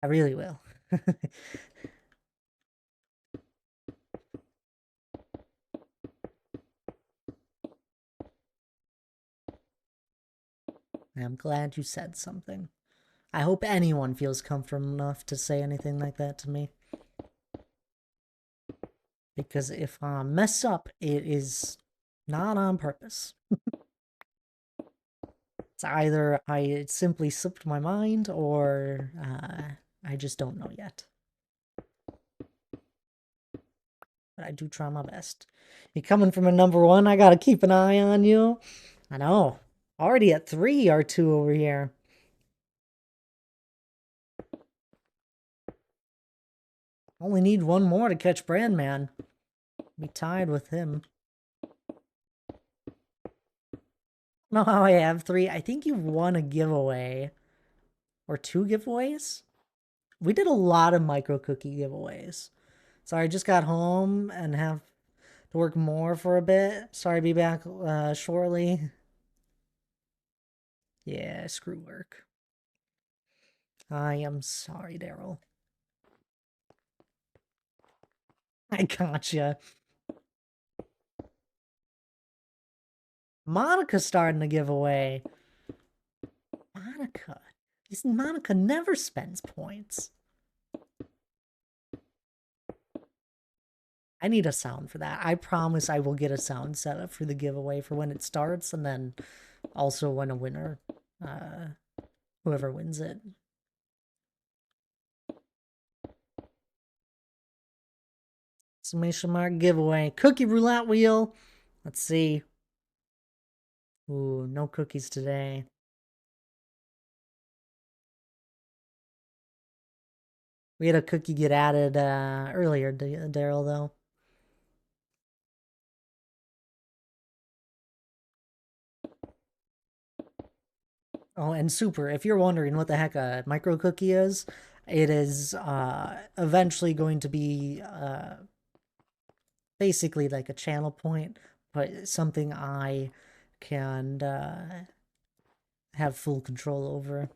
I really will. I'm glad you said something. I hope anyone feels comfortable enough to say anything like that to me. Because if I mess up, it is not on purpose. It's either I simply slipped my mind or I just don't know yet. But I do try my best. You're coming from a number one, I gotta keep an eye on you. I know. Already at 3 R2 over here. Only need one more to catch Brandman. Be tied with him. Know how I have 3? I think you won a giveaway. Or 2 giveaways? We did a lot of micro cookie giveaways. Sorry, I just got home and have to work more for a bit. Sorry to be back shortly. Yeah, screw work. I am sorry, Daryl. I gotcha. Monica's starting to give away. Monica. Monica never spends points. I need a sound for that. I promise I will get a sound set up for the giveaway for when it starts, and then also when a winner, whoever wins it. Exclamation mark giveaway. Cookie roulette wheel. Let's see. Ooh, no cookies today. We had a cookie get added earlier, Daryl, though. Oh, and super, if you're wondering what the heck a micro cookie is, it is eventually going to be basically like a channel point, but something I can have full control over.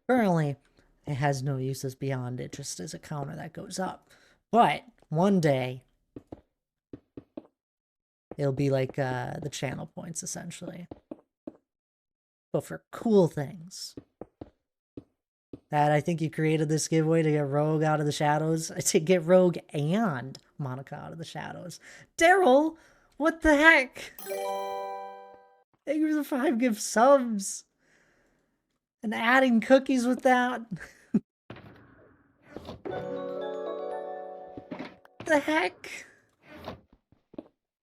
Currently, it has no uses beyond it just as a counter that goes up. But one day, it'll be like the channel points, essentially. But for cool things. That I think you created this giveaway to get Rogue out of the shadows. To get Rogue and Monica out of the shadows. Daryl, what the heck? Thank you for the 5 gift subs. And adding cookies with that. The heck?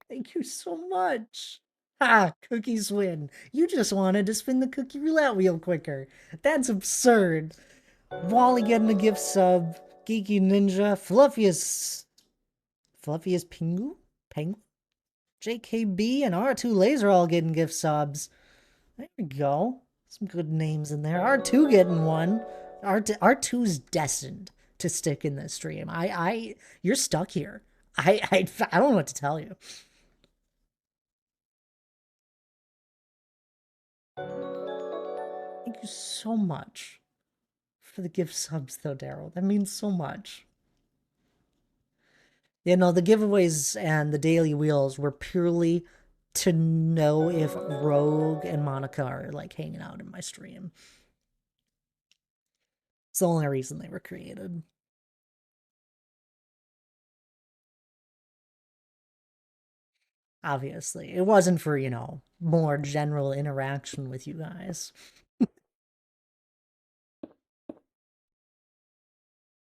Thank you so much. Ha! Cookies win. You just wanted to spin the cookie roulette wheel quicker. That's absurd. Wally getting a gift sub. Geeky Ninja. Fluffiest Pingu? Penguin? JKB and R2 Laser all getting gift subs. There we go. Some good names in there. R2 getting one. R2's destined to stick in this stream. You're stuck here. I don't know what to tell you. Thank you so much for the gift subs, though, Daryl. That means so much. You know, the giveaways and the daily wheels were purely to know if Rogue and Monica are like hanging out in my stream. It's the only reason they were created. Obviously, it wasn't for, you know, more general interaction with you guys.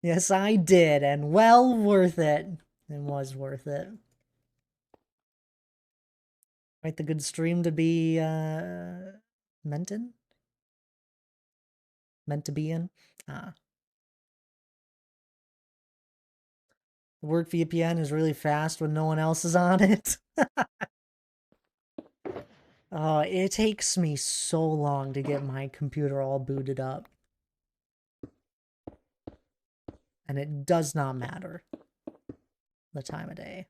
Yes, I did, and well worth it. It was worth it. Quite the good stream to be meant in? Meant to be in? Ah. The work VPN is really fast when no one else is on it. Oh, it takes me so long to get my computer all booted up. And it does not matter the time of day.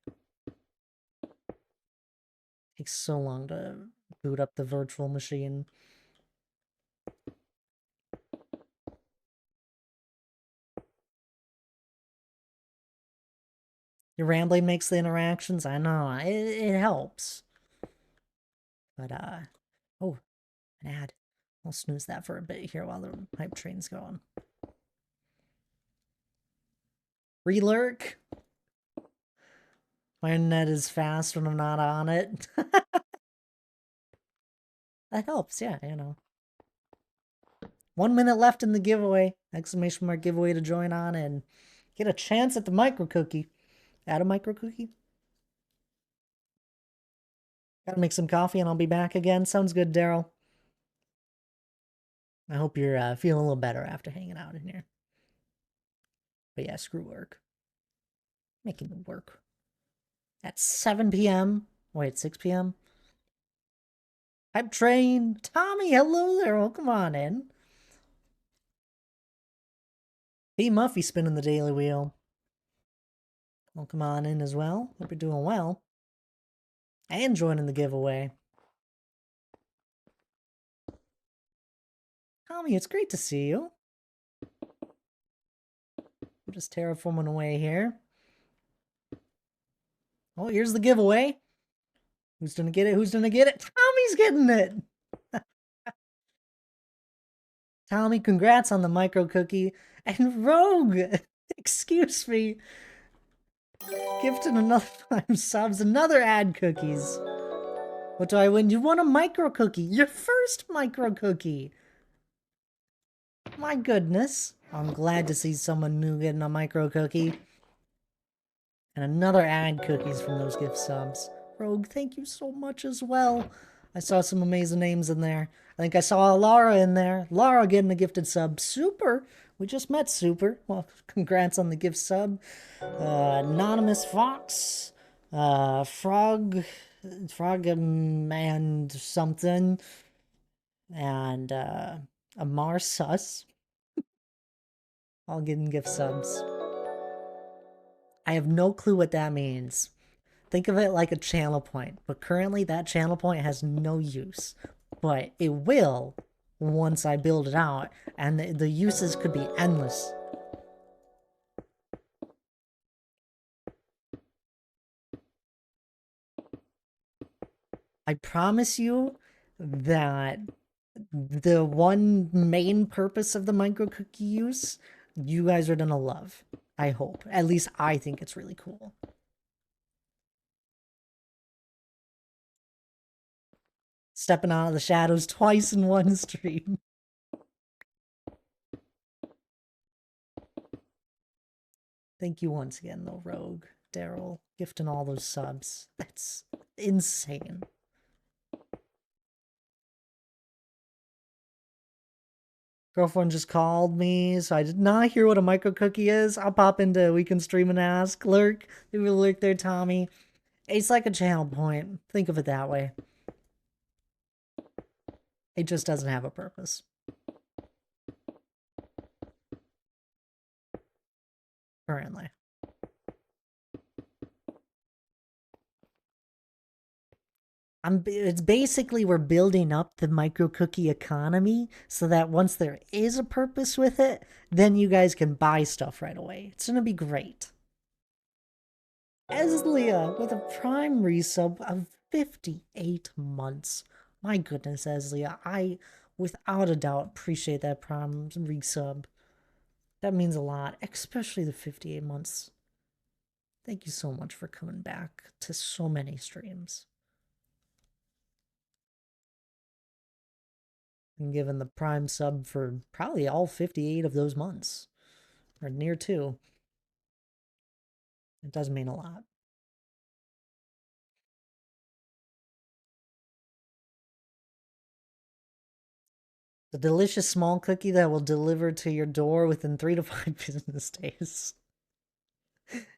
It takes so long to boot up the virtual machine. Your rambling makes the interactions, I know, it helps. But, oh, an ad. I'll snooze that for a bit here while the hype train's going. Relurk. My internet is fast when I'm not on it. That helps, yeah, you know. 1 minute left in the giveaway. Exclamation mark giveaway to join on and get a chance at the micro cookie. Add a micro cookie. Gotta make some coffee and I'll be back again. Sounds good, Daryl. I hope you're feeling a little better after hanging out in here. But yeah, screw work. Making it work. At 7 p.m. Wait, 6 p.m.? Hype train. Tommy, hello there. Welcome on in. P. Muffy spinning the daily wheel. Welcome on in as well. Hope you're doing well. And joining the giveaway. Tommy, it's great to see you. I'm just terraforming away here. Oh, here's the giveaway. Who's gonna get it? Who's gonna get it? Tommy's getting it! Tommy, congrats on the micro cookie. And Rogue, excuse me, gifted another 5 subs, another ad cookies. What do I win? You won a micro cookie. Your first micro cookie. My goodness. I'm glad to see someone new getting a micro cookie. And another ad cookies from those gift subs. Rogue, thank you so much as well. I saw some amazing names in there. I think I saw Laura in there. Laura getting a gifted sub. Super. We just met Super. Well, congrats on the gift sub. Anonymous Fox. Frog and something. And Amar Sus. All getting gift subs. I have no clue what that means. Think of it like a channel point, but currently that channel point has no use. But it will once I build it out, and the uses could be endless. I promise you that the one main purpose of the micro cookie use, you guys are gonna love. I hope. At least I think it's really cool. Stepping out of the shadows twice in one stream. Thank you once again, though, Rogue, Daryl, gifting all those subs. That's insane. Girlfriend just called me, so I did not hear what a micro cookie is. I'll pop into We Can Stream and Ask. Lurk. Maybe lurk there, Tommy. It's like a channel point. Think of it that way. It just doesn't have a purpose. Currently. It's basically we're building up the micro cookie economy so that once there is a purpose with it, then you guys can buy stuff right away. It's gonna be great. Eslia with a prime resub of 58 months. My goodness, Eslia, I without a doubt appreciate that prime resub. That means a lot, especially the 58 months. Thank you so much for coming back to so many streams. And given the prime sub for probably all 58 of those months, or near to. It does mean a lot. The delicious small cookie that will deliver to your door within 3 to 5 business days.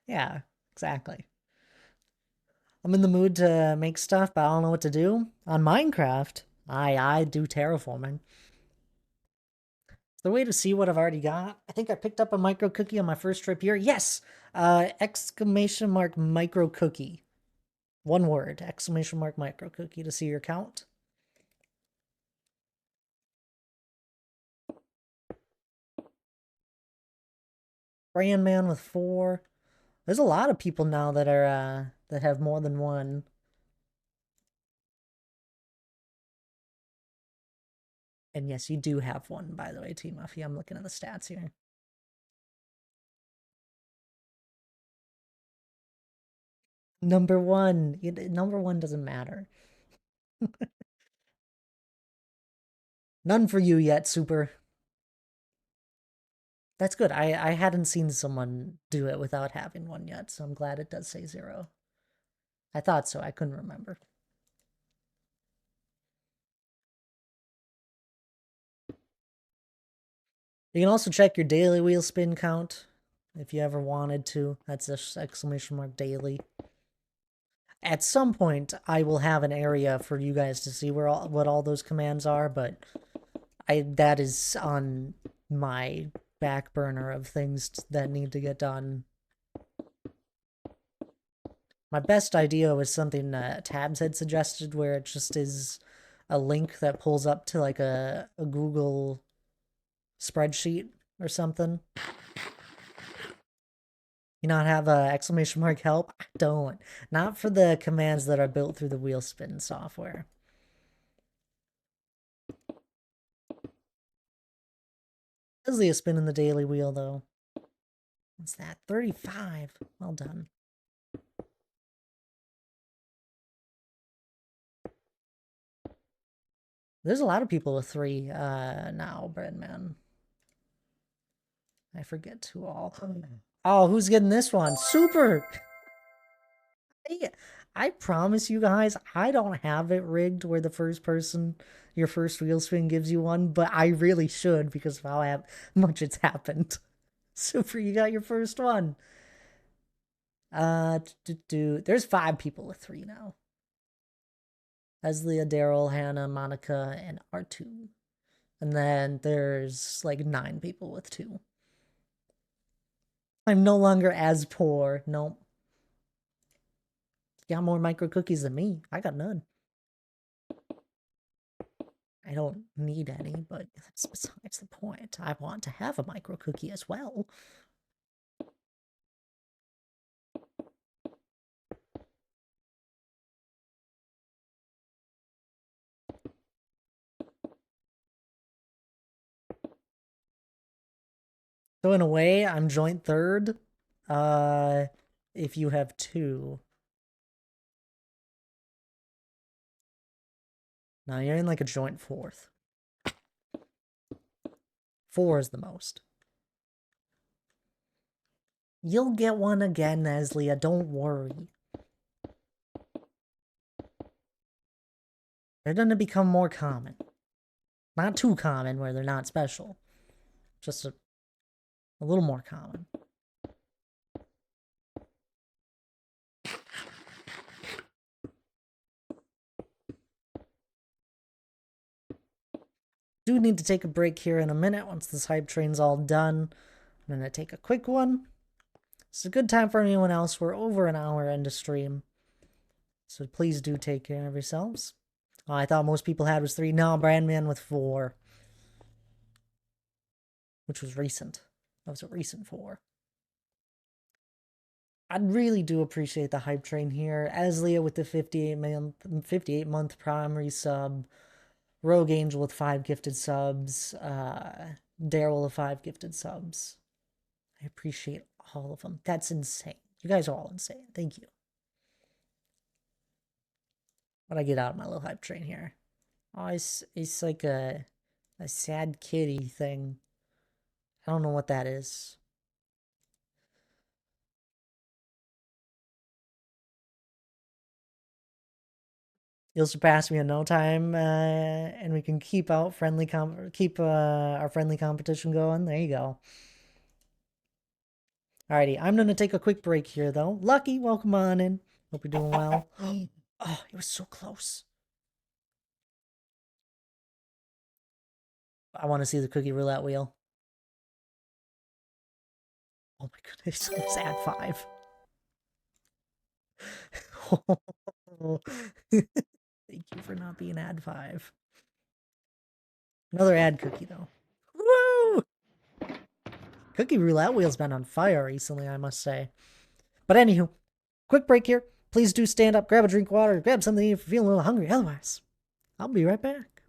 Yeah, exactly. I'm in the mood to make stuff, but I don't know what to do. On Minecraft, I do terraforming. The way to see what I've already got. I think I picked up a micro cookie on my first trip here. Yes! Exclamation mark micro cookie. One word, exclamation mark micro cookie to see your count. Brand Man with 4. There's a lot of people now that are that have more than one. And yes, you do have one, by the way, Team Muffy. I'm looking at the stats here. Number one. Number one doesn't matter. None for you yet, Super. That's good. I hadn't seen someone do it without having one yet, so I'm glad it does say 0. I thought so. I couldn't remember. You can also check your daily wheel spin count if you ever wanted to. That's just exclamation mark daily. At some point, I will have an area for you guys to see what all those commands are, but that is on my back burner of things that need to get done. My best idea was something Tabs had suggested, where it just is a link that pulls up to like a Google spreadsheet or something. You not have a exclamation mark help? I don't. Not for the commands that are built through the wheel spin software. Leslie is spinning the daily wheel though. What's that? 35. Well done. There's a lot of people with 3 now, Breadman. I forget who all. Oh, who's getting this one? Super! I promise you guys, I don't have it rigged where the first person, your first wheel spin gives you one, but I really should because of how much it's happened. Super, you got your first one. There's 5 people with 3 now. Leslie, Daryl, Hannah, Monica, and R2. And then there's like 9 people with 2. I'm no longer as poor. Nope. You got more micro cookies than me. I got none. I don't need any, but that's besides the point. I want to have a micro cookie as well. So in a way, I'm joint third. If you have 2. Now you're in like a joint 4th. 4 is the most. You'll get one again, Neslia, don't worry. They're gonna become more common. Not too common where they're not special. Just a little more common. Do need to take a break here in a minute once this hype train's all done. I'm gonna take a quick one. It's a good time for anyone else. We're over an hour into stream. So please do take care of yourselves. Oh, I thought most people had was 3. No, Brandman with 4. Which was recent. That was a recent 4. I really do appreciate the hype train here. Aslia with the 58-month primary sub. Rogue Angel with 5 gifted subs. Daryl with 5 gifted subs. I appreciate all of them. That's insane. You guys are all insane. Thank you. What I get out of my little hype train here? Oh, it's like a sad kitty thing. I don't know what that is. You'll surpass me in no time, and we can keep our friendly competition going. There you go. Alrighty, I'm gonna take a quick break here though. Lucky, welcome on in. Hope you're doing well. Oh, it was so close. I want to see the cookie roulette wheel. Oh my goodness, it's at 5. Thank you for not being ad 5. Another ad cookie though. Woo! Cookie roulette wheel's been on fire recently, I must say. But anywho, quick break here. Please do stand up, grab a drink of water, grab something if you're feeling a little hungry. Otherwise, I'll be right back.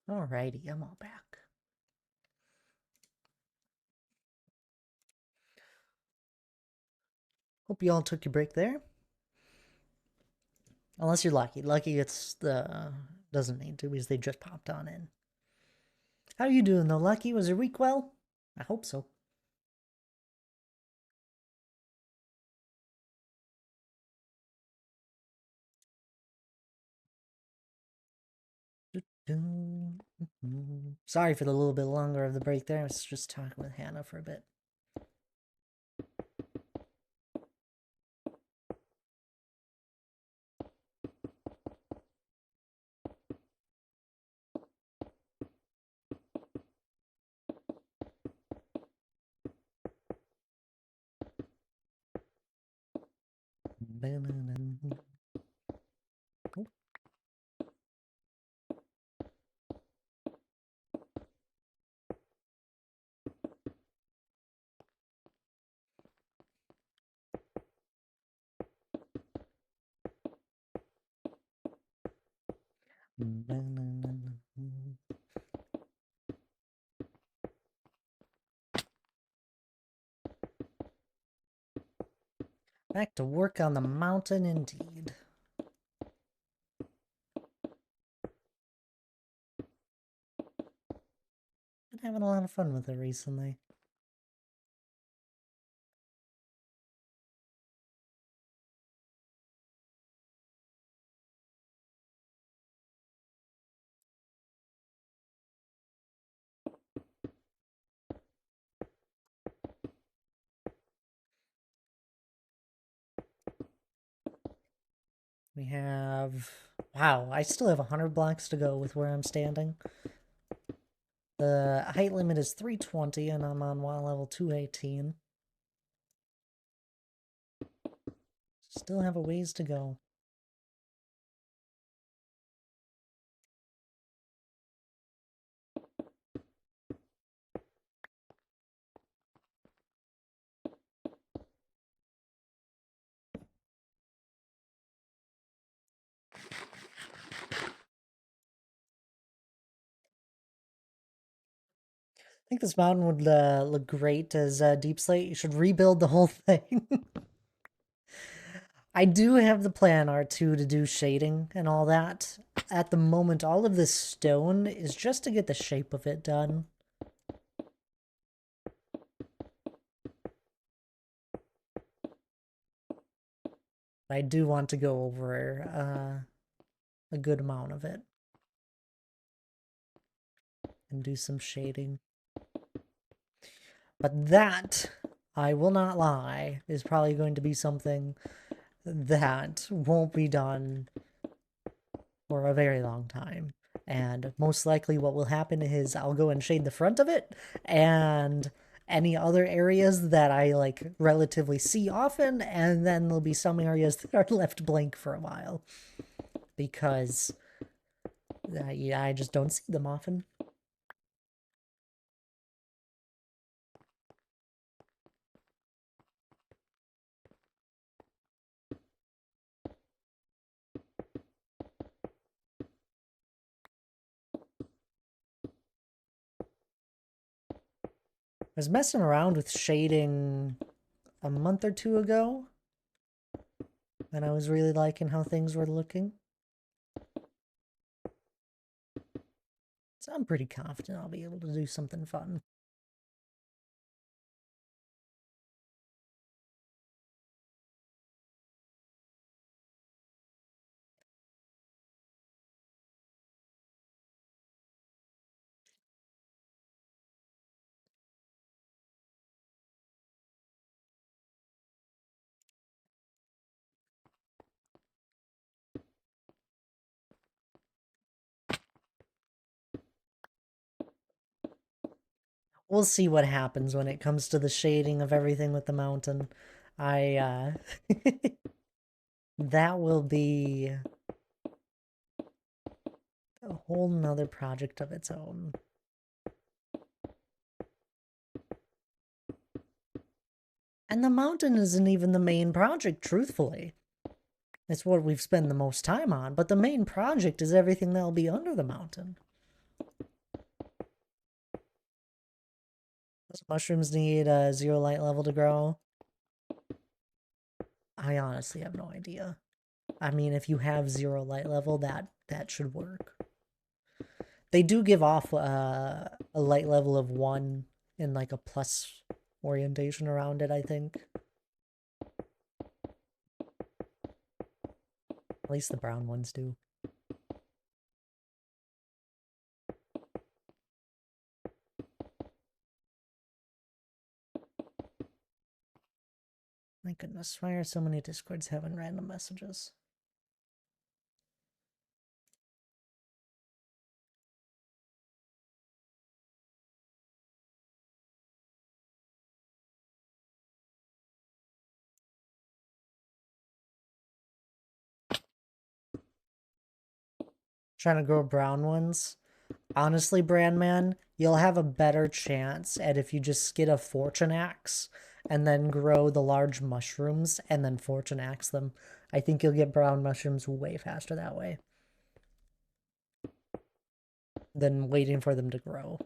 Alrighty, I'm all back. Hope you all took your break there. Unless you're lucky. Lucky it's the doesn't need to because they just popped on in. How are you doing though, Lucky? Was your week well? I hope so. Sorry for the little bit longer of the break there. I was just talking with Hannah for a bit. Oh. Back to work on the mountain indeed. Been having a lot of fun with it recently. We have... Wow, I still have 100 blocks to go with where I'm standing. The height limit is 320 and I'm on WoW level 218. Still have a ways to go. I think this mountain would look great as Deep Slate. You should rebuild the whole thing. I do have the plan R2 to do shading and all that. At the moment, all of this stone is just to get the shape of it done. I do want to go over a good amount of it. And do some shading. But that, I will not lie, is probably going to be something that won't be done for a very long time. And most likely what will happen is I'll go and shade the front of it, and any other areas that I like relatively see often, and then there'll be some areas that are left blank for a while. Because yeah, I just don't see them often. I was messing around with shading a month or two ago, and I was really liking how things were looking. So I'm pretty confident I'll be able to do something fun. We'll see what happens when it comes to the shading of everything with the mountain. That will be a whole nother project of its own. And the mountain isn't even the main project, truthfully. It's what we've spent the most time on, but the main project is everything that'll be under the mountain. Does mushrooms need a 0 light level to grow? I honestly have no idea. I mean, if you have 0 light level, that should work. They do give off a light level of 1 and like a plus orientation around it, I think. At least the brown ones do. My goodness, why are so many Discords having random messages? Trying to grow brown ones. Honestly, Brandman, you'll have a better chance at if you just get a fortune axe and then grow the large mushrooms and then fortune axe them. I think you'll get brown mushrooms way faster that way than waiting for them to grow.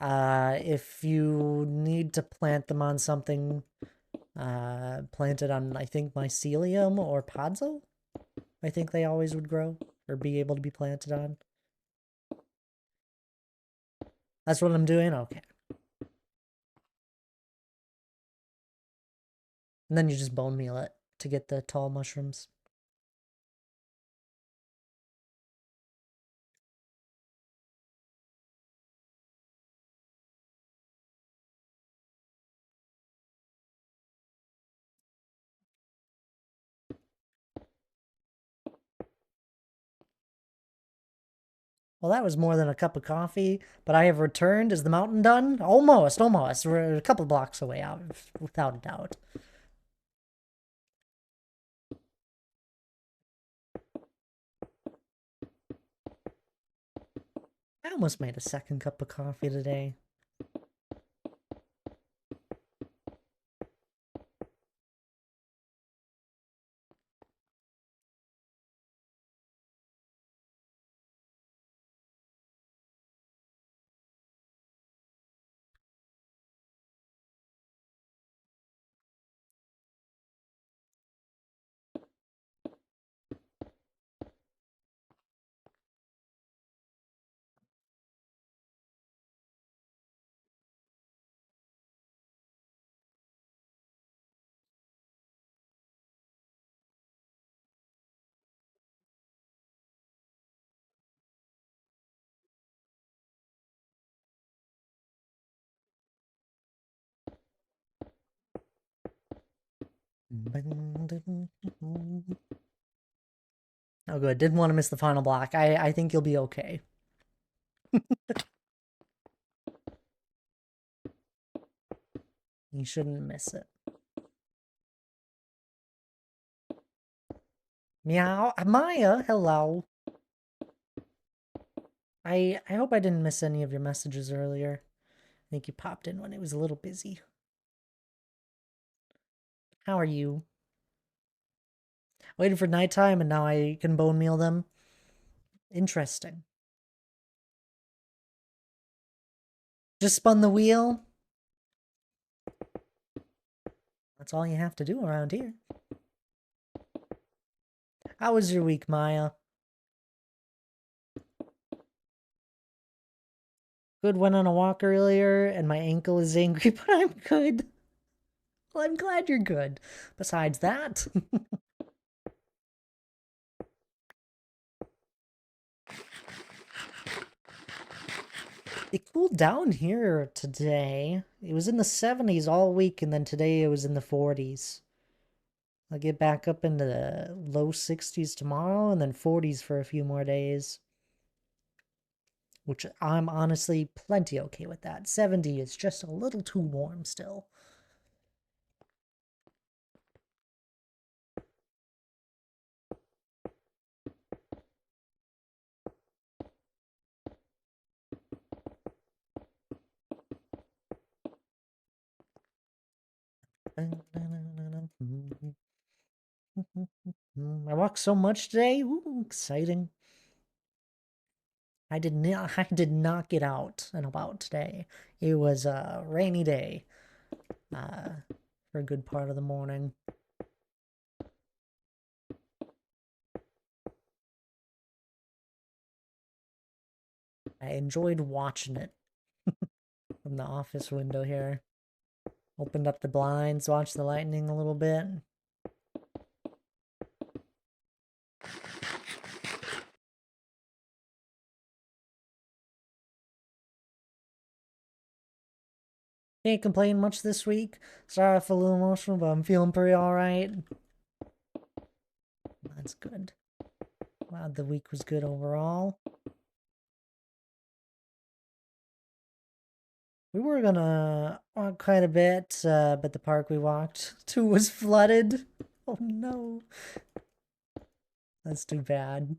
If you need to plant them on something, plant it on, I think, mycelium or podzol. I think they always would grow or be able to be planted on. That's what I'm doing? Okay. And then you just bone meal it to get the tall mushrooms. Well, that was more than a cup of coffee, but I have returned. Is the mountain done? Almost, almost. We're a couple blocks away out, without a doubt. I almost made a second cup of coffee today. Oh, good. Didn't want to miss the final block. I think you'll be okay. You shouldn't miss it. Meow. Maya, hello. I hope I didn't miss any of your messages earlier. I think you popped in when it was a little busy. How are you? Waiting for nighttime and now I can bone meal them. Interesting. Just spun the wheel. That's all you have to do around here. How was your week, Maya? Good, went on a walk earlier and my ankle is angry, but I'm good. Well, I'm glad you're good. Besides that, it cooled down here today. It was in the 70s all week, and then today it was in the 40s. I'll get back up into the low 60s tomorrow, and then 40s for a few more days. Which I'm honestly plenty okay with that. 70 is just a little too warm still. I walked so much today. Ooh, exciting. I did not get out and about today. It was a rainy day for a good part of the morning. I enjoyed watching it from the office window here. Opened up the blinds, watched the lightning a little bit. Can't complain much this week. Sorry I feel a little emotional, but I'm feeling pretty alright. That's good. Glad the week was good overall. We were gonna walk quite a bit, but the park we walked to was flooded. Oh no. That's too bad.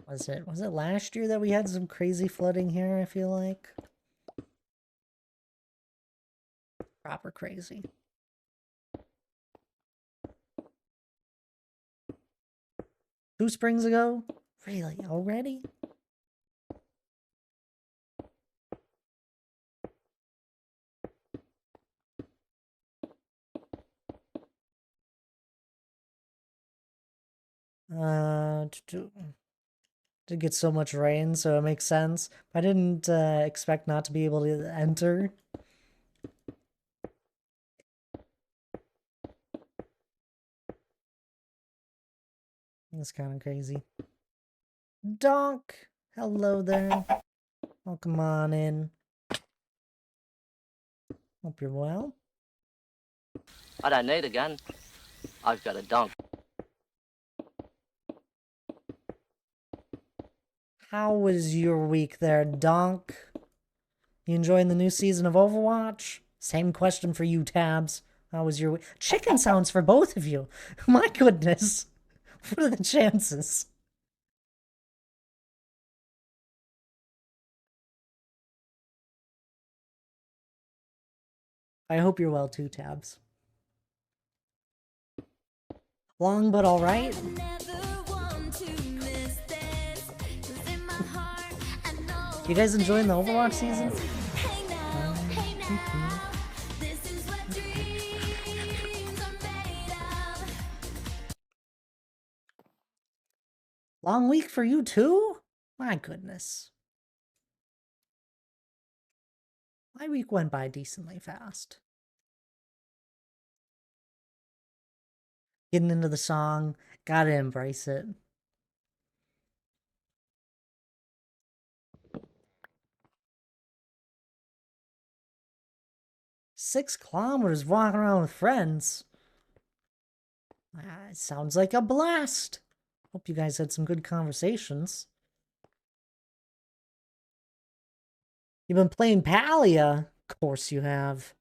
Was it last year that we had some crazy flooding here, I feel like? Proper crazy. 2 springs ago? Really? Already? Did get so much rain, so it makes sense. I didn't expect not to be able to enter. It's kind of crazy. Donk! Hello there. Welcome on in. Hope you're well. I don't need a gun. I've got a donk. How was your week there, Donk? You enjoying the new season of Overwatch? Same question for you, Tabs. How was your week? Chicken sounds for both of you. My goodness. What are the chances? I hope you're well too, Tabs. Long but alright. You guys enjoying the Overwatch season? Long week for you too? My goodness. My week went by decently fast. Getting into the song, gotta embrace it. "6 kilometers walking around with friends. Sounds like a blast. Hope you guys had some good conversations. You've been playing Palia? Of course you have.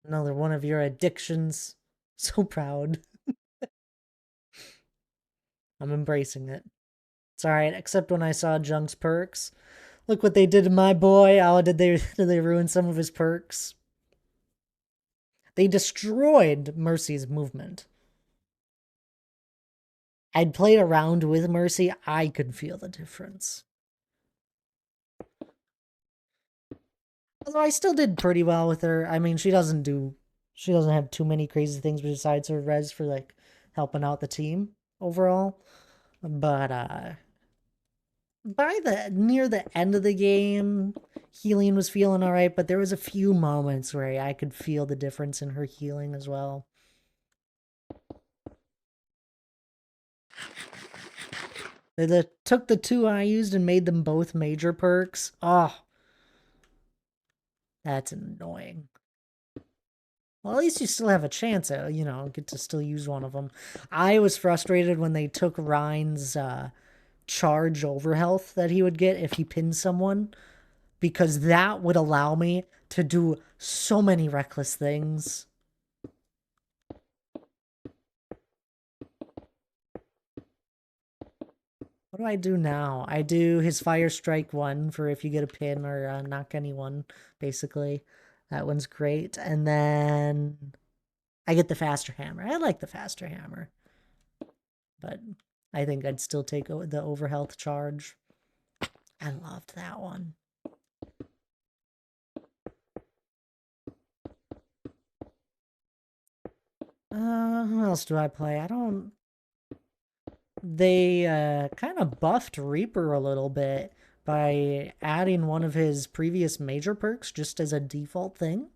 Another one of your addictions. So proud. I'm embracing it. It's alright, except when I saw Junk's perks. Look what they did to my boy. Oh, did they ruin some of his perks? They destroyed Mercy's movement. I'd played around with Mercy. I could feel the difference. Although I still did pretty well with her. I mean, she doesn't have too many crazy things besides her res for like helping out the team overall. But by the near the end of the game, healing was feeling all right, but there was a few moments where I could feel the difference in her healing as well. They took the 2 I used and made them both major perks. Oh, that's annoying. Well, at least you still have a chance at, get to still use one of them. I was frustrated when they took Ryan's charge over health that he would get if he pinned someone, because that would allow me to do so many reckless things. What do I do now? I do his Fire Strike 1 for if you get a pin or knock anyone, basically. That one's great. And then I get the faster hammer. I like the faster hammer. But I think I'd still take the overhealth charge. I loved that one. Who else do I play? I don't... They kind of buffed Reaper a little bit by adding one of his previous major perks just as a default thing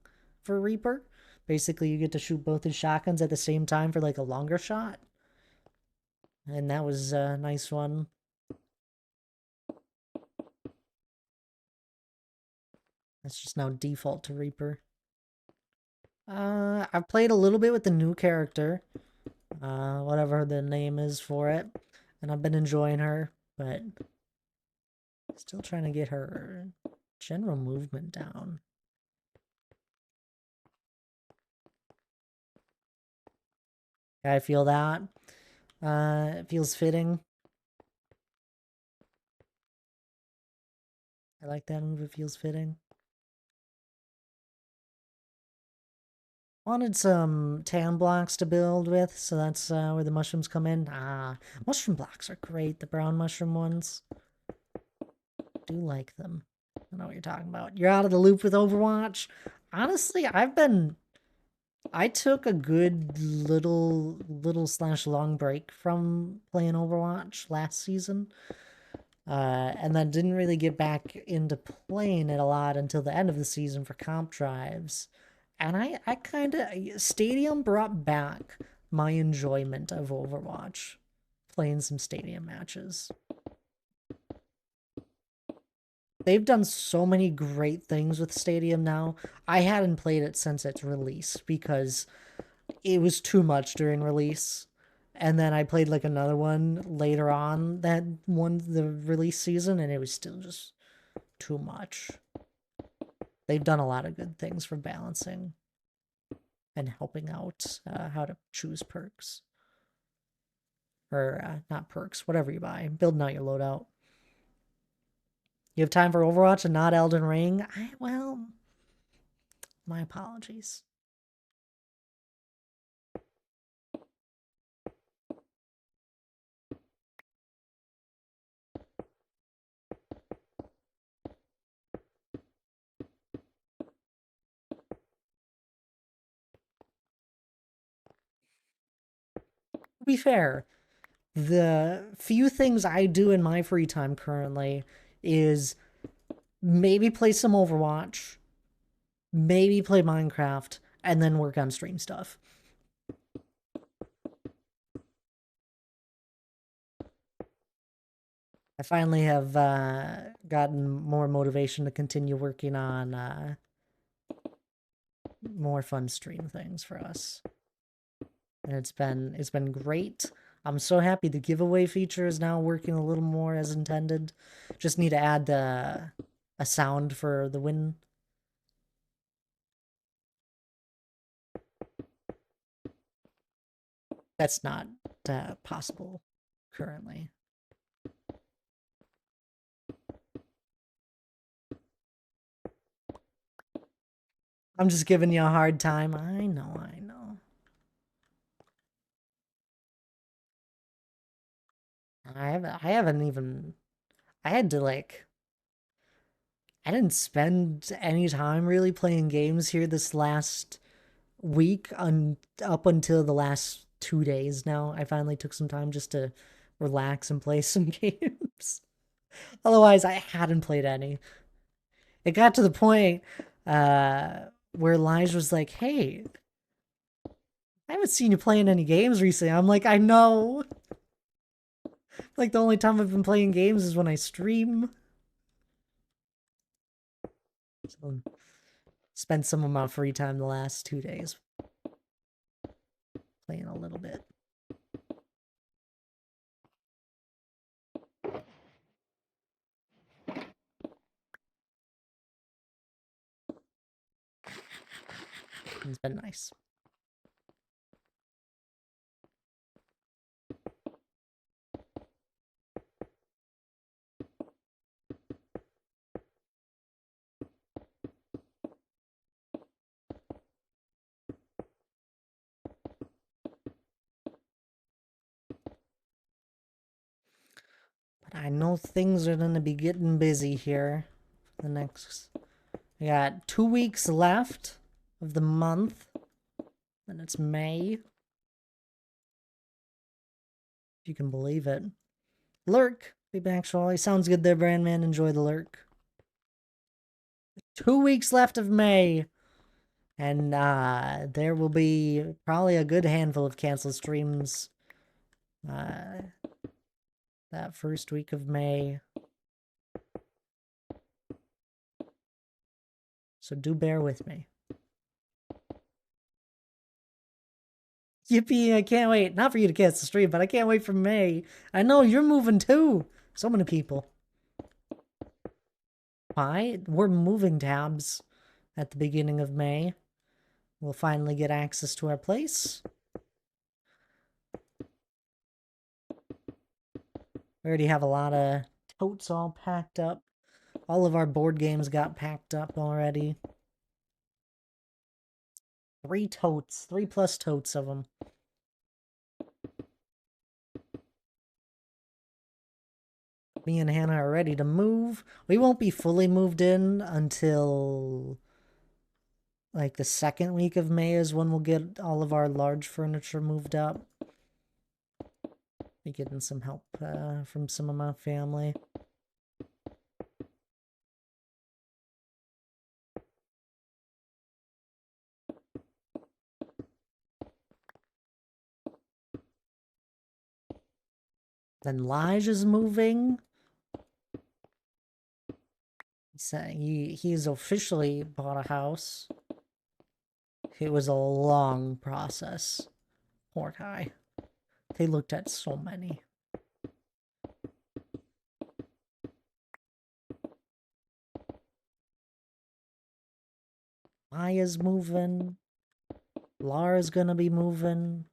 for Reaper. Basically, you get to shoot both his shotguns at the same time for like a longer shot. And that was a nice one. That's just now default to Reaper. I've played a little bit with the new character. Whatever the name is for it. And I've been enjoying her, but still trying to get her general movement down. Yeah, I feel that. It feels fitting. I like that move, it feels fitting. Wanted some tan blocks to build with, so that's where the mushrooms come in. Mushroom blocks are great, the brown mushroom ones. Do like them. I know what you're talking about. You're out of the loop with Overwatch? Honestly, I took a good little slash long break from playing Overwatch last season. And then didn't really get back into playing it a lot until the end of the season for comp drives. And I kind of... Stadium brought back my enjoyment of Overwatch. Playing some Stadium matches. They've done so many great things with Stadium now. I hadn't played it since its release because it was too much during release. And then I played like another one later on that one, the release season, and it was still just too much. They've done a lot of good things for balancing and helping out how to choose perks. Or not perks, whatever you buy. Building out your loadout. You have time for Overwatch and not Elden Ring? Well, my apologies. To be fair, the few things I do in my free time currently is maybe play some Overwatch, maybe play Minecraft, and then work on stream stuff. I finally have gotten more motivation to continue working on more fun stream things for us. And it's been great. I'm so happy the giveaway feature is now working a little more as intended. Just need to add a sound for the win. That's not possible currently. I'm just giving you a hard time. I know. I haven't even... I had to like... I didn't spend any time really playing games here this last week up until the last 2 days now. I finally took some time just to relax and play some games. Otherwise, I hadn't played any. It got to the point where Lige was like, hey, I haven't seen you playing any games recently. I'm like, I know. Like, the only time I've been playing games is when I stream. So, spent some of my free time the last 2 days playing a little bit. It's been nice. But I know things are gonna be getting busy here. The next... We got 2 weeks left of the month. Then it's May. If you can believe it. Lurk! Be back shortly. Sounds good there, Brandman. Enjoy the lurk. 2 weeks left of May. And there will be probably a good handful of canceled streams that first week of May. So do bear with me. Yippee, I can't wait. Not for you to cancel the stream, but I can't wait for May. I know, you're moving too. So many people. Why? We're moving tabs at the beginning of May. We'll finally get access to our place. We already have a lot of totes all packed up. All of our board games got packed up already. 3 totes. 3+ totes of them. Me and Hannah are ready to move. We won't be fully moved in until... like the second week of May is when we'll get all of our large furniture moved up. Be getting some help from some of my family. Then Lige is moving. He's officially bought a house. It was a long process. Poor guy. They looked at so many. Maya's moving. Lara's gonna be moving.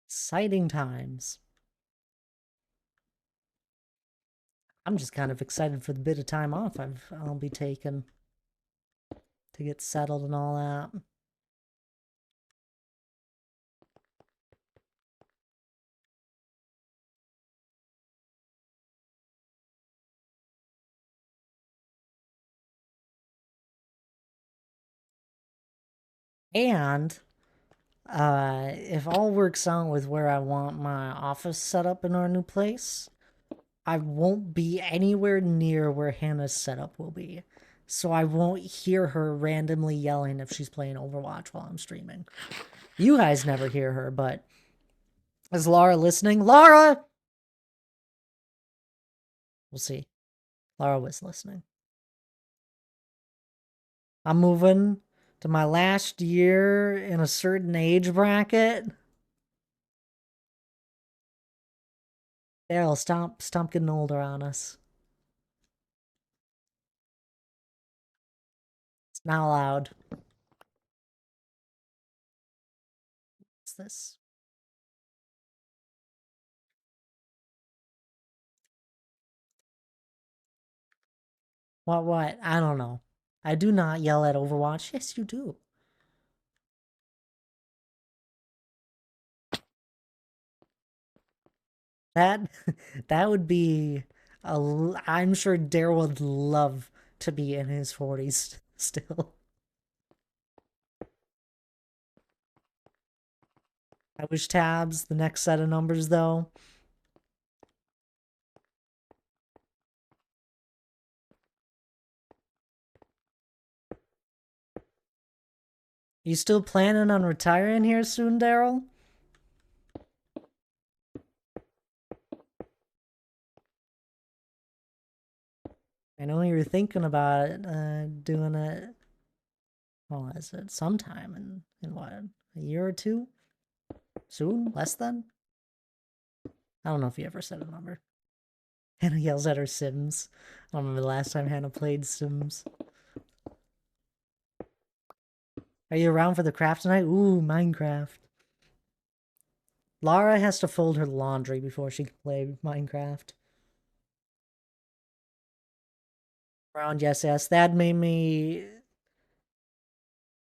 Exciting times. I'm just kind of excited for the bit of time off I'll be taking to get settled and all that. And if all works out with where I want my office set up in our new place, I won't be anywhere near where Hannah's setup will be. So I won't hear her randomly yelling if she's playing Overwatch while I'm streaming. You guys never hear her, but is Lara listening? Lara! We'll see. Lara was listening. I'm moving to my last year in a certain age bracket. Daryl, stop getting older on us. It's not allowed. What's this? What? I don't know. I do not yell at Overwatch. Yes, you do. That that would be I'm sure Daryl would love to be in his 40s still. I wish tabs, the next set of numbers though. You still planning on retiring here soon, Daryl? I know you were thinking about it, doing it. Well, is it sometime in what, a year or two? Soon? Less than? I don't know if you ever said a number. Hannah yells at her Sims. I don't remember the last time Hannah played Sims. Are you around for the craft tonight? Ooh, Minecraft. Lara has to fold her laundry before she can play Minecraft. Round, yes, yes. That made me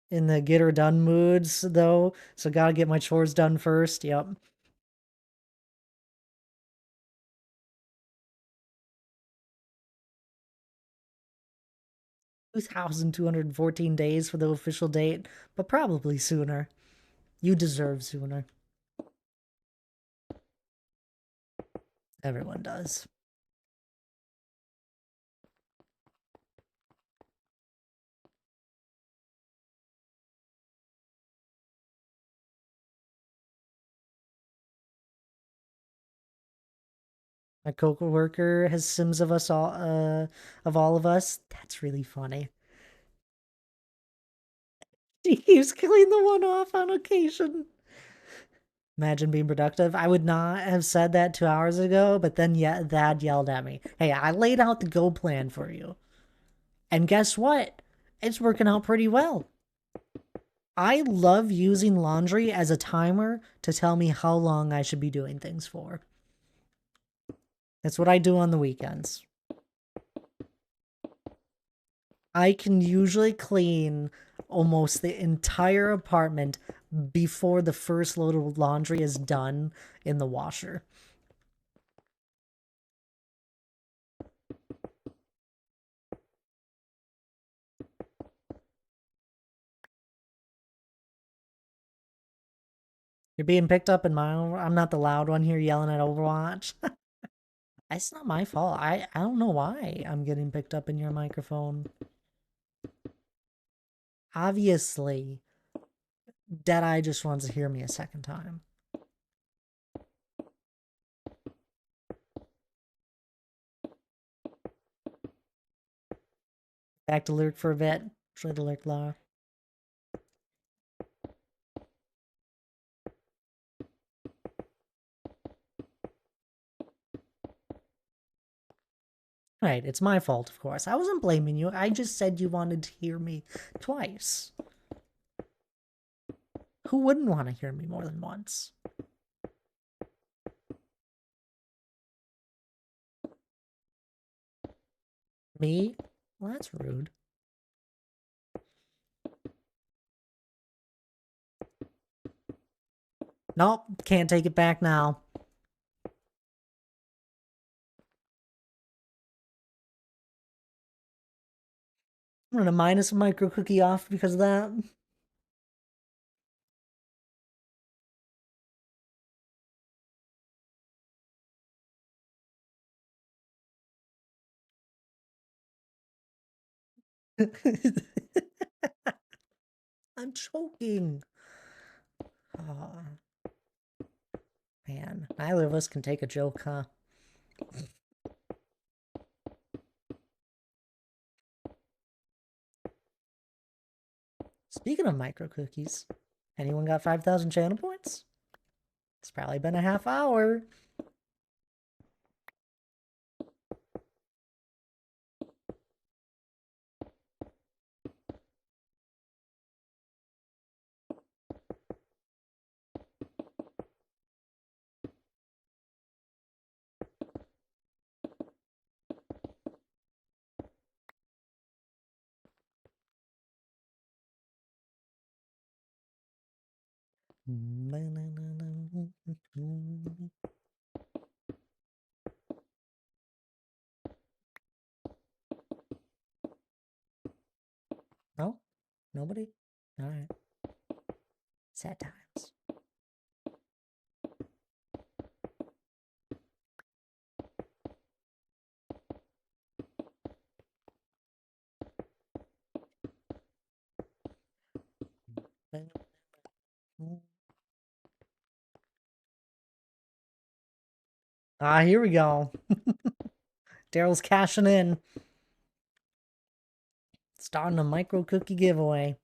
in the get her done moods, though. So gotta get my chores done first. Yep. 2,214 days for the official date, but probably sooner. You deserve sooner. Everyone does. My co-worker has Sims of us all, of all of us. That's really funny. She keeps killing the one off on occasion. Imagine being productive. I would not have said that 2 hours ago, but then yeah, Dad yelled at me. Hey, I laid out the go plan for you. And guess what? It's working out pretty well. I love using laundry as a timer to tell me how long I should be doing things for. That's what I do on the weekends. I can usually clean almost the entire apartment before the first load of laundry is done in the washer. You're being picked up in my own. I'm not the loud one here yelling at Overwatch. It's not my fault. I don't know why I'm getting picked up in your microphone. Obviously, Deadeye just wants to hear me a second time. Back to Lurk for a bit. Try to Lurk Law. Right, it's my fault, of course. I wasn't blaming you. I just said you wanted to hear me twice. Who wouldn't want to hear me more than once? Me? Well, that's rude. Nope, can't take it back now. I'm gonna minus a micro cookie off because of that. I'm choking. Oh, man, neither of us can take a joke, huh? Speaking of micro cookies, anyone got 5,000 channel points? It's probably been a half hour. No? Nobody? Alright. Sad times. Ah, here we go. Daryl's cashing in. Starting a micro cookie giveaway.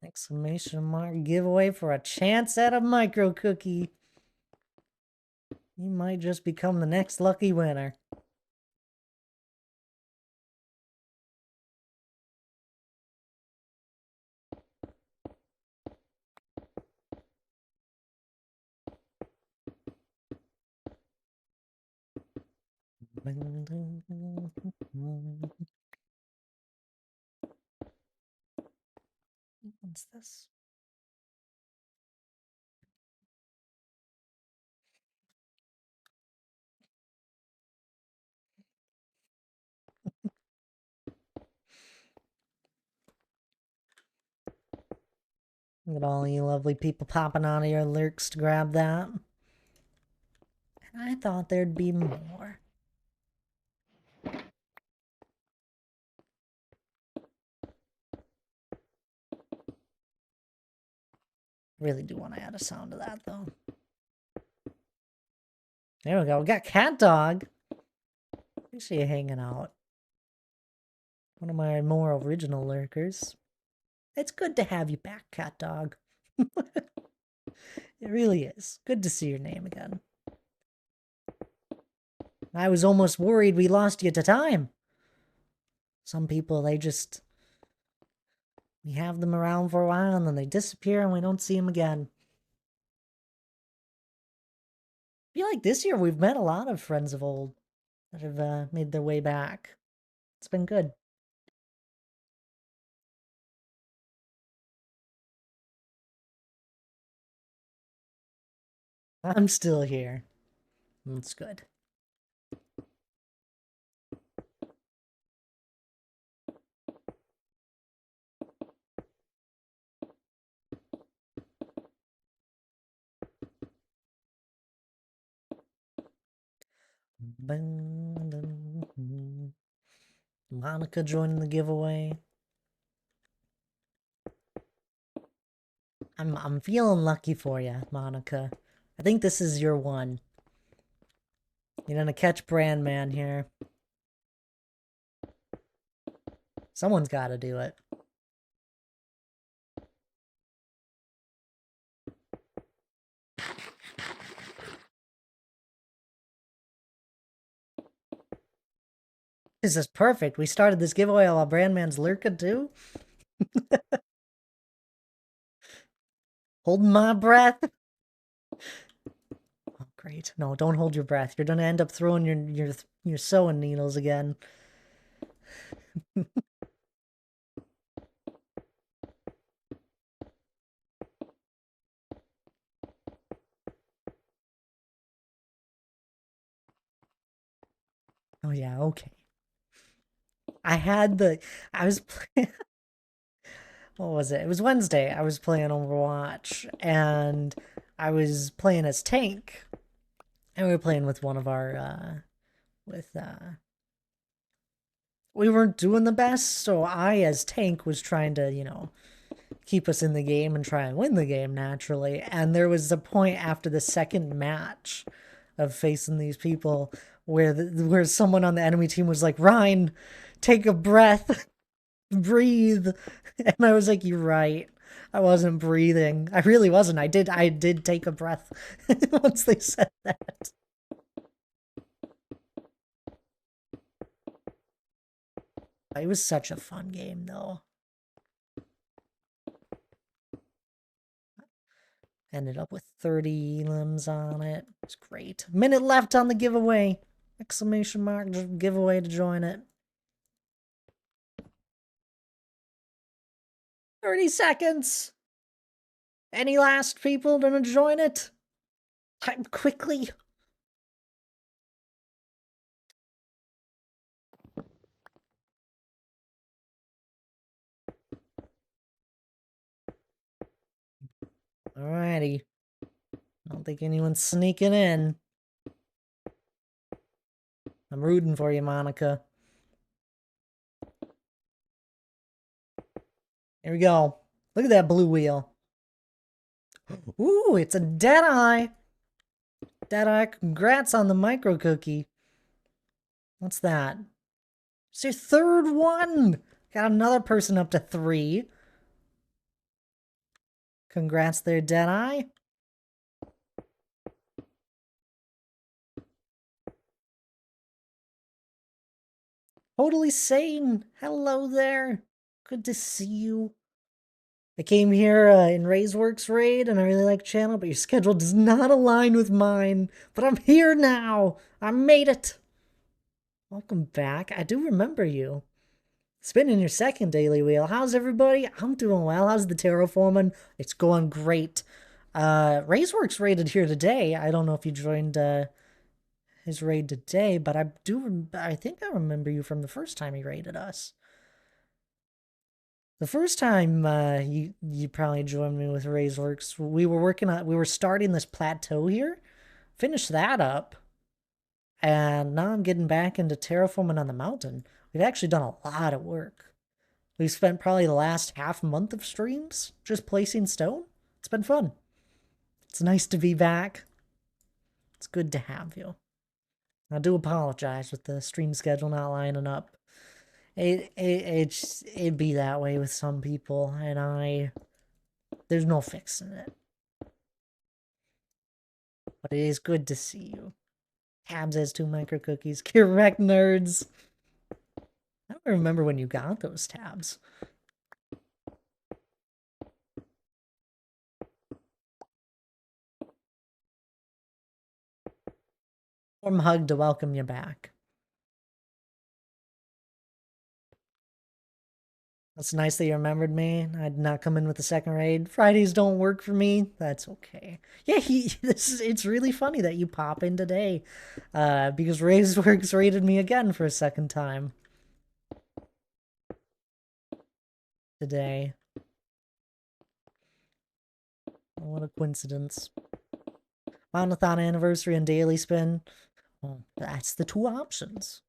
Exclamation mark giveaway for a chance at a micro cookie. You might just become the next lucky winner. What's this? Look at all you lovely people popping out of your lurks to grab that. And I thought there'd be more. Really do want to add a sound to that, though. There we go. We got Cat Dog. I see you hanging out. One of my more original lurkers. It's good to have you back, Cat Dog. It really is. Good to see your name again. I was almost worried we lost you to time. Some people, we have them around for a while and then they disappear and we don't see them again. I feel like this year we've met a lot of friends of old that have made their way back. It's been good. I'm still here. That's good. Monica joining the giveaway. I'm feeling lucky for you, Monica. I think this is your one. You're gonna catch Brandman here. Someone's gotta do it. This is perfect. We started this giveaway while Brandman's lurking too. Holding my breath. Oh, great. No, don't hold your breath. You're gonna end up throwing your sewing needles again. Oh yeah, okay. I was playing, what was it? It was Wednesday. I was playing Overwatch and I was playing as Tank. And we were playing with one of our we weren't doing the best, so I as Tank was trying to, keep us in the game and try and win the game naturally. And there was a point after the second match of facing these people where someone on the enemy team was like, "Ryan, take a breath, breathe," and I was like, "You're right. I wasn't breathing. I really wasn't. I did take a breath once they said that." It was such a fun game, though. Ended up with 30 limbs on it. It's great. Minute left on the giveaway! Exclamation mark giveaway to join it. 30 seconds! Any last people gonna join it? Time quickly! Alrighty. I don't think anyone's sneaking in. I'm rooting for you, Monica. Here we go. Look at that blue wheel. Ooh, it's a Deadeye! Deadeye, congrats on the micro cookie. What's that? It's your third one! Got another person up to 3. Congrats there, Deadeye. Totally sane. Hello there. Good to see you. I came here in Ray's raid, and I really like channel, but your schedule does not align with mine. But I'm here now. I made it. Welcome back. I do remember you. Spinning your second daily wheel. How's everybody? I'm doing well. How's the terraforming? It's going great. Raceworks raided here today. I don't know if you joined his raid today, but I think I remember you from the first time he raided us. The first time you probably joined me with Raceworks, we were starting this plateau here, finished that up, and now I'm getting back into terraforming on the mountain. We've actually done a lot of work. We've spent probably the last half month of streams just placing stone. It's been fun. It's nice to be back. It's good to have you. I do apologize with the stream schedule not lining up. It'd be that way with some people, and there's no fixing it. But it is good to see you. Tabs has 2 micro cookies. Correct, nerds. I don't remember when you got those tabs. Warm hug to welcome you back. That's nice that you remembered me. I did not come in with the second raid. Fridays don't work for me. That's okay. Yeah, it's really funny that you pop in today. Because Raceworks raided me again for a second time. Today. What a coincidence. Mountathon anniversary and daily spin. Well, that's the 2 options.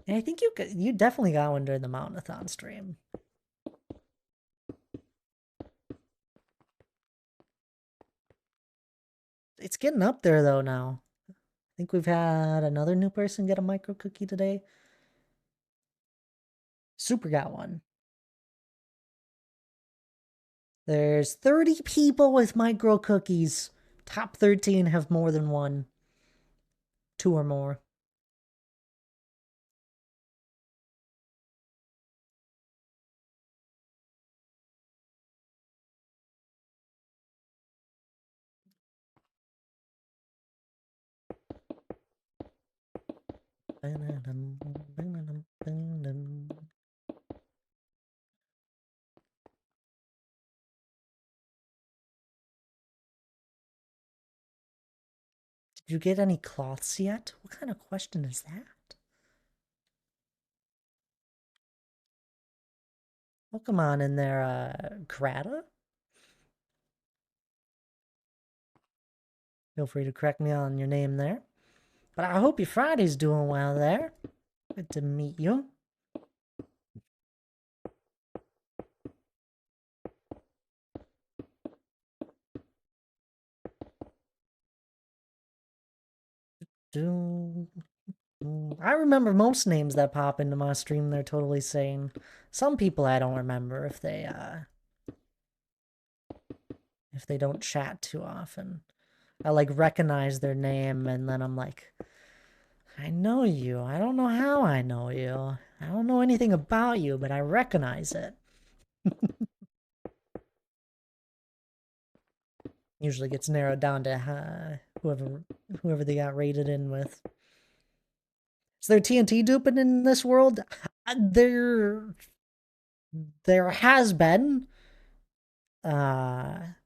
And I think you definitely got one during the Mountathon stream. It's getting up there though now. I think we've had another new person get a micro cookie today. Super got one. There's 30 people with micro cookies. Top 13 have more than one. 2 or more. Did you get any cloths yet? What kind of question is that? Welcome on in there, Krata. Feel free to correct me on your name there. But I hope your Friday's doing well there. Good to meet you. I remember most names that pop into my stream. They're totally sane. Some people I don't remember if they don't chat too often. I like recognize their name and then I'm like, I know you. I don't know how I know you. I don't know anything about you, but I recognize it. Usually gets narrowed down to whoever they got rated in with. Is there TNT duping in this world? There has been. Only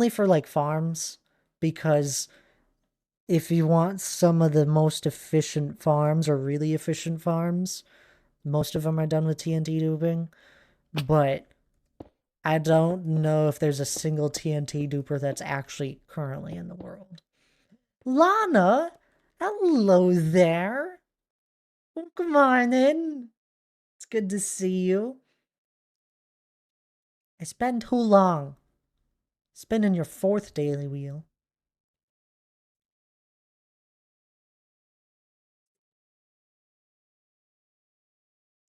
for like farms, because if you want some of the most efficient farms or really efficient farms, most of them are done with TNT duping. But I don't know if there's a single TNT duper that's actually currently in the world. Lana, hello there. Come on in. It's good to see you. It's been too long. It's been in your 4th daily wheel.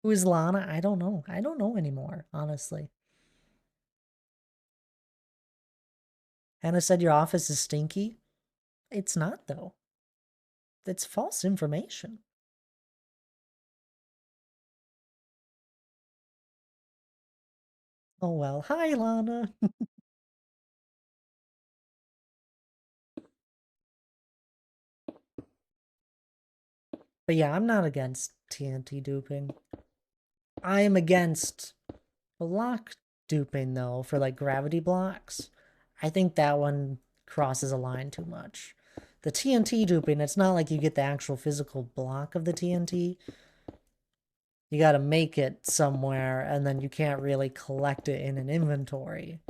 Who is Lana? I don't know. I don't know anymore, honestly. Hannah said your office is stinky. It's not, though. That's false information. Oh well. Hi, Lana. But yeah, I'm not against TNT duping. I am against block duping though for like gravity blocks. I think that one crosses a line too much. The TNT duping, it's not like you get the actual physical block of the TNT. You got to make it somewhere and then you can't really collect it in an inventory.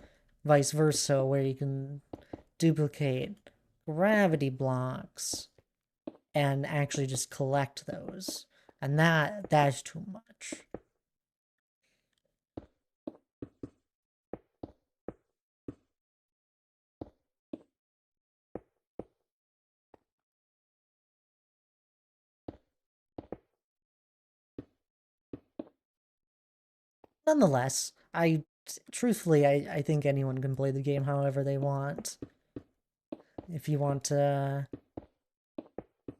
Vice versa, where you can duplicate gravity blocks and actually just collect those. And that's too much. Nonetheless, truthfully, I think anyone can play the game however they want. If you want to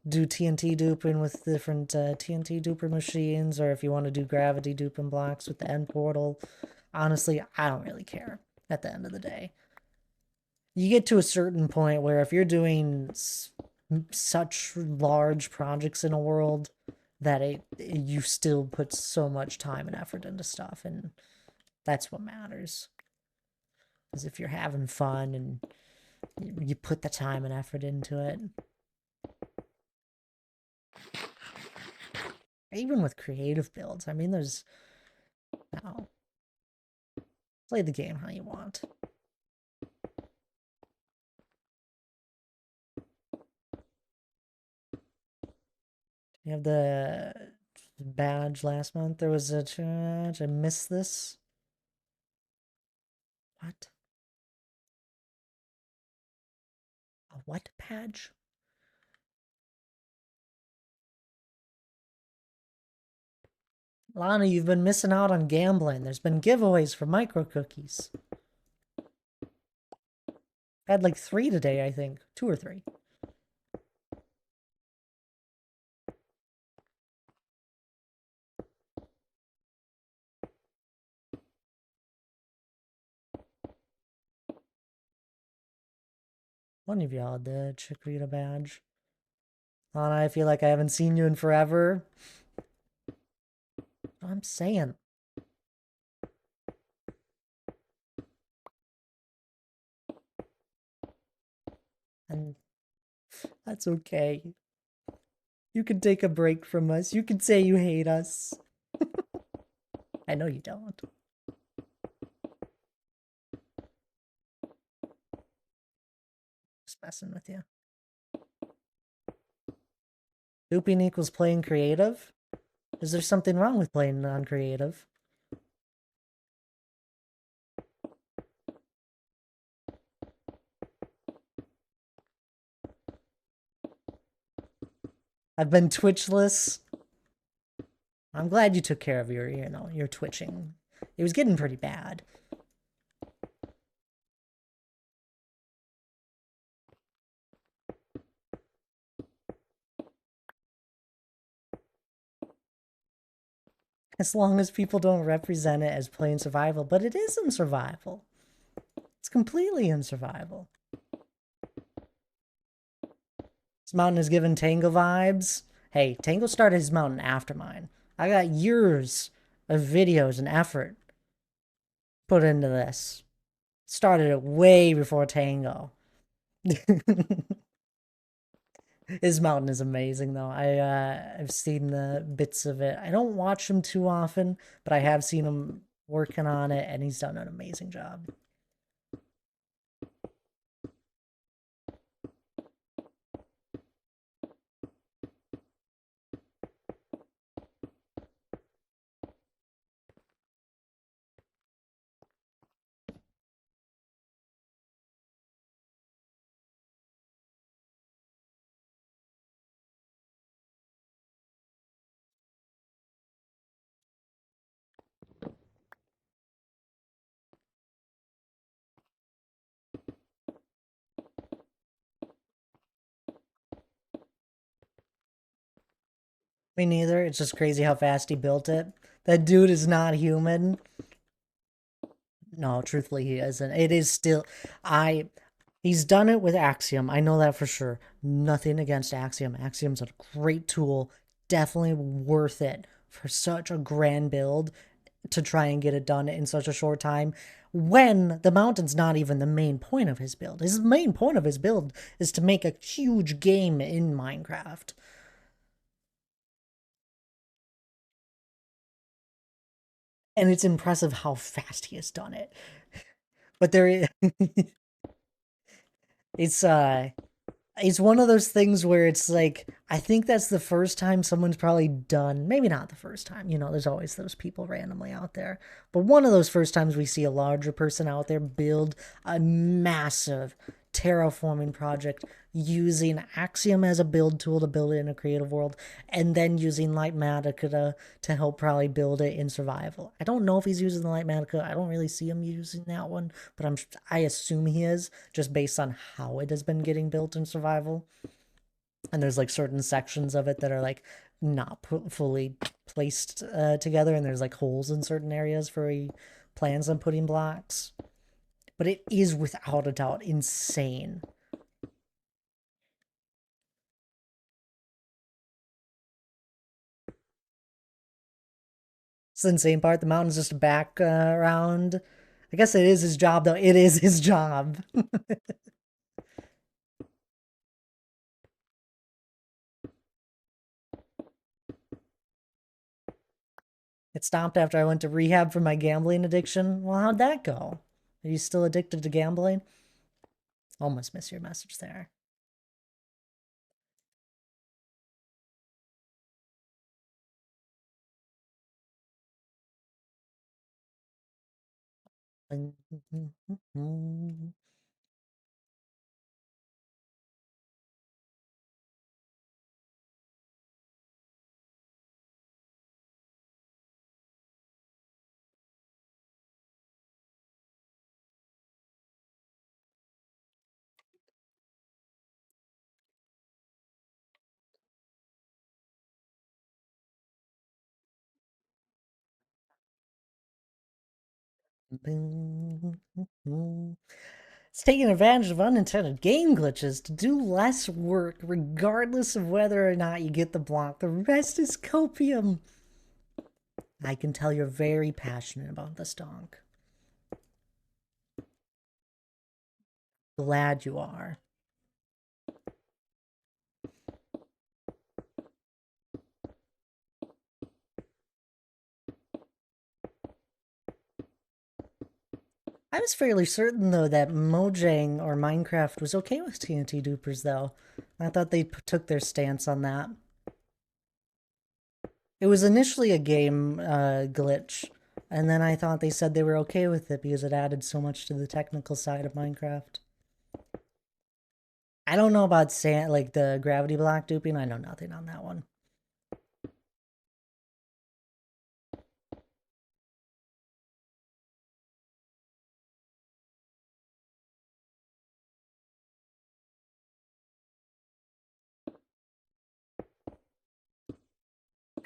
do TNT duping with different TNT duper machines, or if you want to do gravity duping blocks with the end portal, honestly, I don't really care at the end of the day. You get to a certain point where if you're doing such large projects in a world that you still put so much time and effort into stuff, and that's what matters. Because if you're having fun and you put the time and effort into it, even with creative builds, I mean, there's no, play the game how you want. You have the badge last month. There was a challenge. I missed this. What? A what badge? Lana, you've been missing out on gambling. There's been giveaways for micro cookies. I had like 3 today, I think. 2 or 3. One of y'all had the Chikorita badge. Lana, I feel like I haven't seen you in forever. I'm saying. And that's okay. You can take a break from us. You can say you hate us. I know you don't. Just messing with you. Looping equals playing creative? Is there something wrong with playing non-creative? I've been Twitchless. I'm glad you took care of your twitching. It was getting pretty bad. As long as people don't represent it as playing survival, but it is in survival. It's completely in survival. This mountain is giving Tango vibes. Hey, Tango started his mountain after mine. I got years of videos and effort put into this. Started it way before Tango. His mountain is amazing, though. I've seen the bits of it. I don't watch him too often, but I have seen him working on it, and he's done an amazing job. Me neither. It's just crazy how fast he built it. That dude is not human. No, truthfully, he isn't. It is still... He's done it with Axiom. I know that for sure. Nothing against Axiom. Axiom's a great tool. definitely worth it for such a grand build to try and get it done in such a short time when the mountain's not even the main point of his build. His main point of his build is to make a huge game in Minecraft. And it's impressive how fast he has done it. But there is, it's it's one of those things where it's like, I think that's the first time someone's probably done, maybe not the first time, you know, there's always those people randomly out there, but one of those first times we see a larger person out there build a massive terraforming project using Axiom as a build tool to build it in a creative world, and then using Lightmatica to help probably build it in survival. I don't know if he's using the Lightmatica. I don't really see him using that one, but I assume he is, just based on how it has been getting built in survival. And there's like certain sections of it that are like not fully placed together, and there's like holes in certain areas for he plans on putting blocks. But it is without a doubt insane. It's the insane part. The mountain's just a background. I guess it is his job, though. It is his job. It stopped after I went to rehab for my gambling addiction. Well, how'd that go? Are you still addicted to gambling? Almost missed your message there. It's taking advantage of unintended game glitches to do less work, regardless of whether or not you get the block. The rest is copium. I can tell you're very passionate about this, Donk. Glad you are. I was fairly certain, though, that Mojang or Minecraft was okay with TNT dupers, though. I thought they took their stance on that. It was initially a game glitch, and then I thought they said they were okay with it because it added so much to the technical side of Minecraft. I don't know about sand, like the gravity block duping. I know nothing on that one.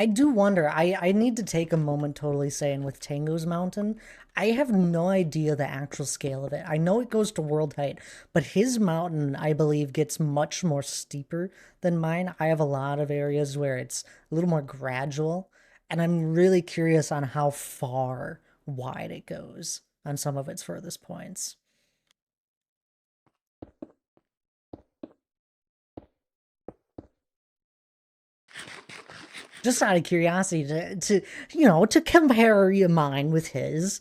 I do wonder. I need to take a moment totally saying with Tango's Mountain, I have no idea the actual scale of it. I know it goes to world height, but his mountain, I believe, gets much more steeper than mine. I have a lot of areas where it's a little more gradual, and I'm really curious on how far wide it goes on some of its furthest points. Just out of curiosity to you know, to compare your mine with his.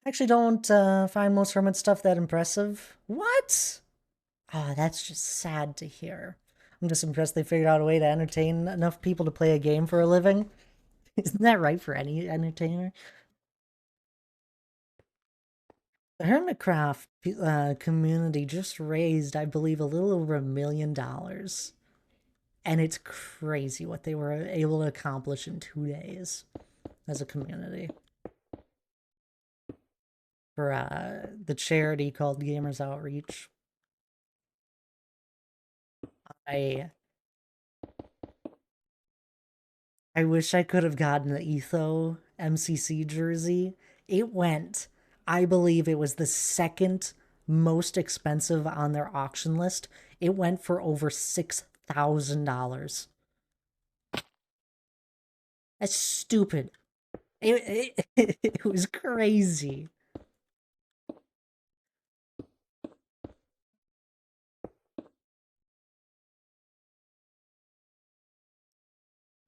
Actually don't find most Hermit stuff that impressive. What? Oh, that's just sad to hear. I'm just impressed they figured out a way to entertain enough people to play a game for a living. Isn't that right for any entertainer? The Hermitcraft community just raised, I believe, a little over $1 million. And it's crazy what they were able to accomplish in 2 days as a community. For the charity called Gamers Outreach. I I wish I could have gotten the Etho MCC jersey. It went, I believe it was the second most expensive on their auction list. It went for over $6,000. That's stupid. It was crazy.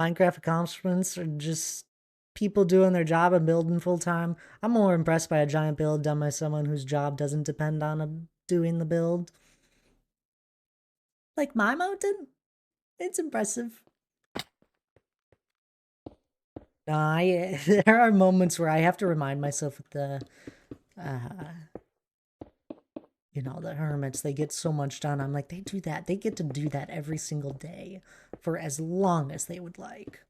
Minecraft accomplishments are just people doing their job and building full time. I'm more impressed by a giant build done by someone whose job doesn't depend on doing the build. Like my mountain, it's impressive. There are moments where I have to remind myself with uh, the hermits, they get so much done. I'm like, they do that. They get to do that every single day for as long as they would like.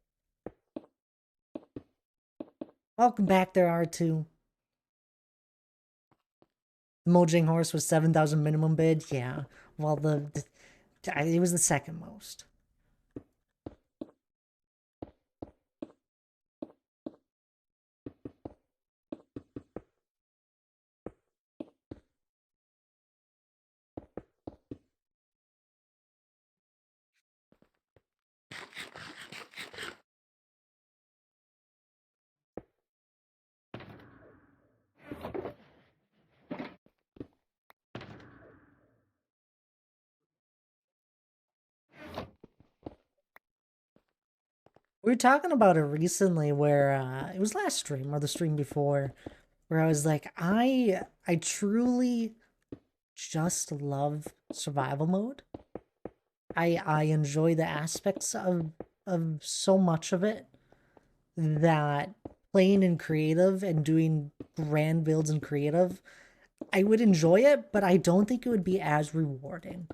Welcome back there, R2. The Mojang horse was 7,000 minimum bid. Yeah. Well, it was the second most. We were talking about it recently where it was last stream or the stream before where I was like, I truly just love survival mode. I enjoy the aspects of so much of it that playing in creative and doing grand builds in creative, I would enjoy it, but I don't think it would be as rewarding.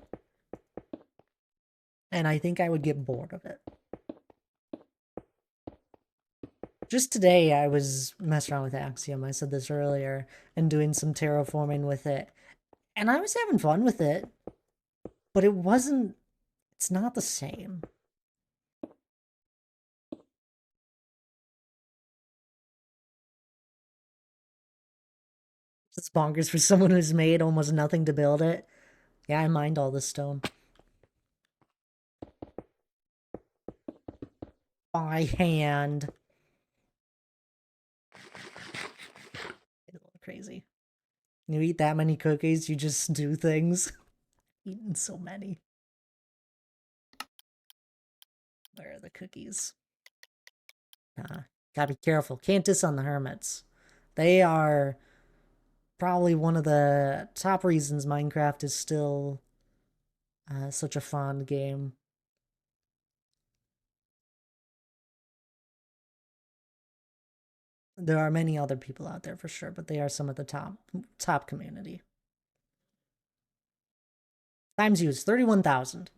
And I think I would get bored of it. Just today, I was messing around with Axiom. I said this earlier, and doing some terraforming with it. And I was having fun with it, but it's not the same. It's bonkers for someone who's made almost nothing to build it. Yeah, I mined all this stone. By hand. It's a little crazy. You eat that many cookies, you just do things. Eating so many. Where are the cookies? Gotta be careful. Can't diss on the hermits. They are probably one of the top reasons Minecraft is still such a fun game. There are many other people out there for sure, but they are some of the top community. Times used 31,000.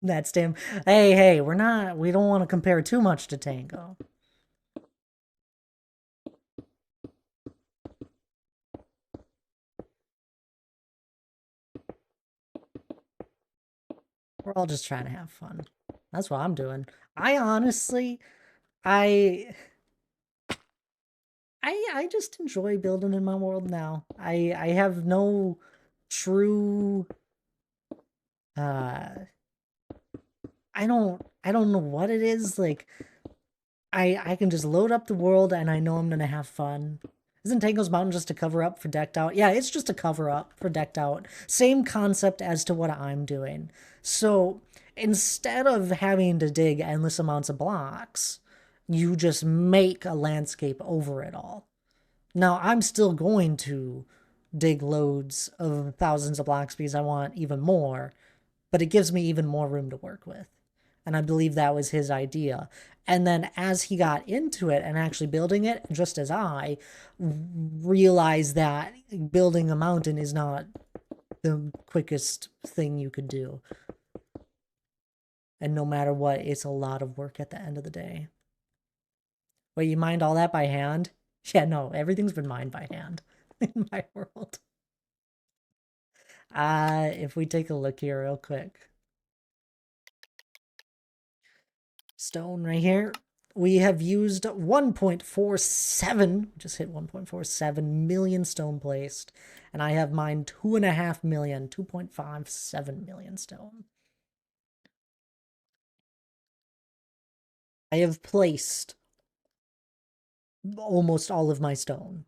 That's damn. Hey, we don't want to compare too much to Tango. We're all just trying to have fun. That's what I'm doing. I honestly, I just enjoy building in my world now. I have no true uh I don't know what it is. Like I can just load up the world and I know I'm gonna have fun. Isn't Tango's Mountain just a cover up for Decked Out? Yeah, it's just a cover up for Decked Out. Same concept as to what I'm doing. So instead of having to dig endless amounts of blocks, you just make a landscape over it all. Now, I'm still going to dig loads of thousands of blocks because I want even more, but it gives me even more room to work with. And I believe that was his idea. And then as he got into it and actually building it, just as I realized that building a mountain is not the quickest thing you could do. And no matter what, it's a lot of work at the end of the day. Wait, you mined all that by hand? Yeah, no, everything's been mined by hand in my world. If we take a look here real quick. Stone right here. We have used 1.47, just hit 1.47 million stone placed, and I have mined 2.5 million, 2.57 million stone. I have placed almost all of my stone.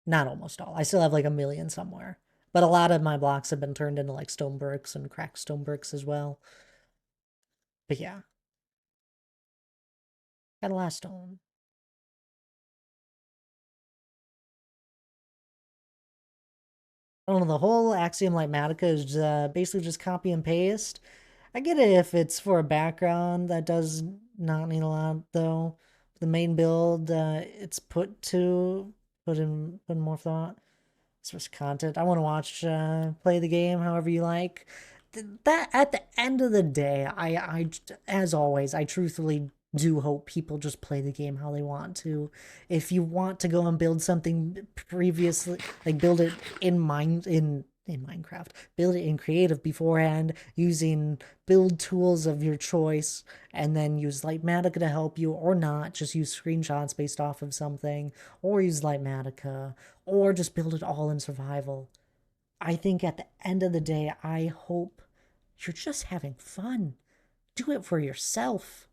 Not almost all. I still have like a million somewhere. But a lot of my blocks have been turned into like stone bricks and cracked stone bricks as well. But yeah. Got a lot of stone. I don't know, the whole Axiom Litematica is basically just copy and paste. I get it if it's for a background that does not need a lot though. The main build, it's put in more thought. It's just content. I want to watch, play the game however you like. That at the end of the day, as always, I truthfully do hope people just play the game how they want to. If you want to go and build something previously, like build it in Minecraft, build it in creative beforehand using build tools of your choice, and then use Litematica to help you, or not, just use screenshots based off of something, or use Litematica, or just build it all in survival. I think at the end of the day, I hope you're just having fun. Do it for yourself.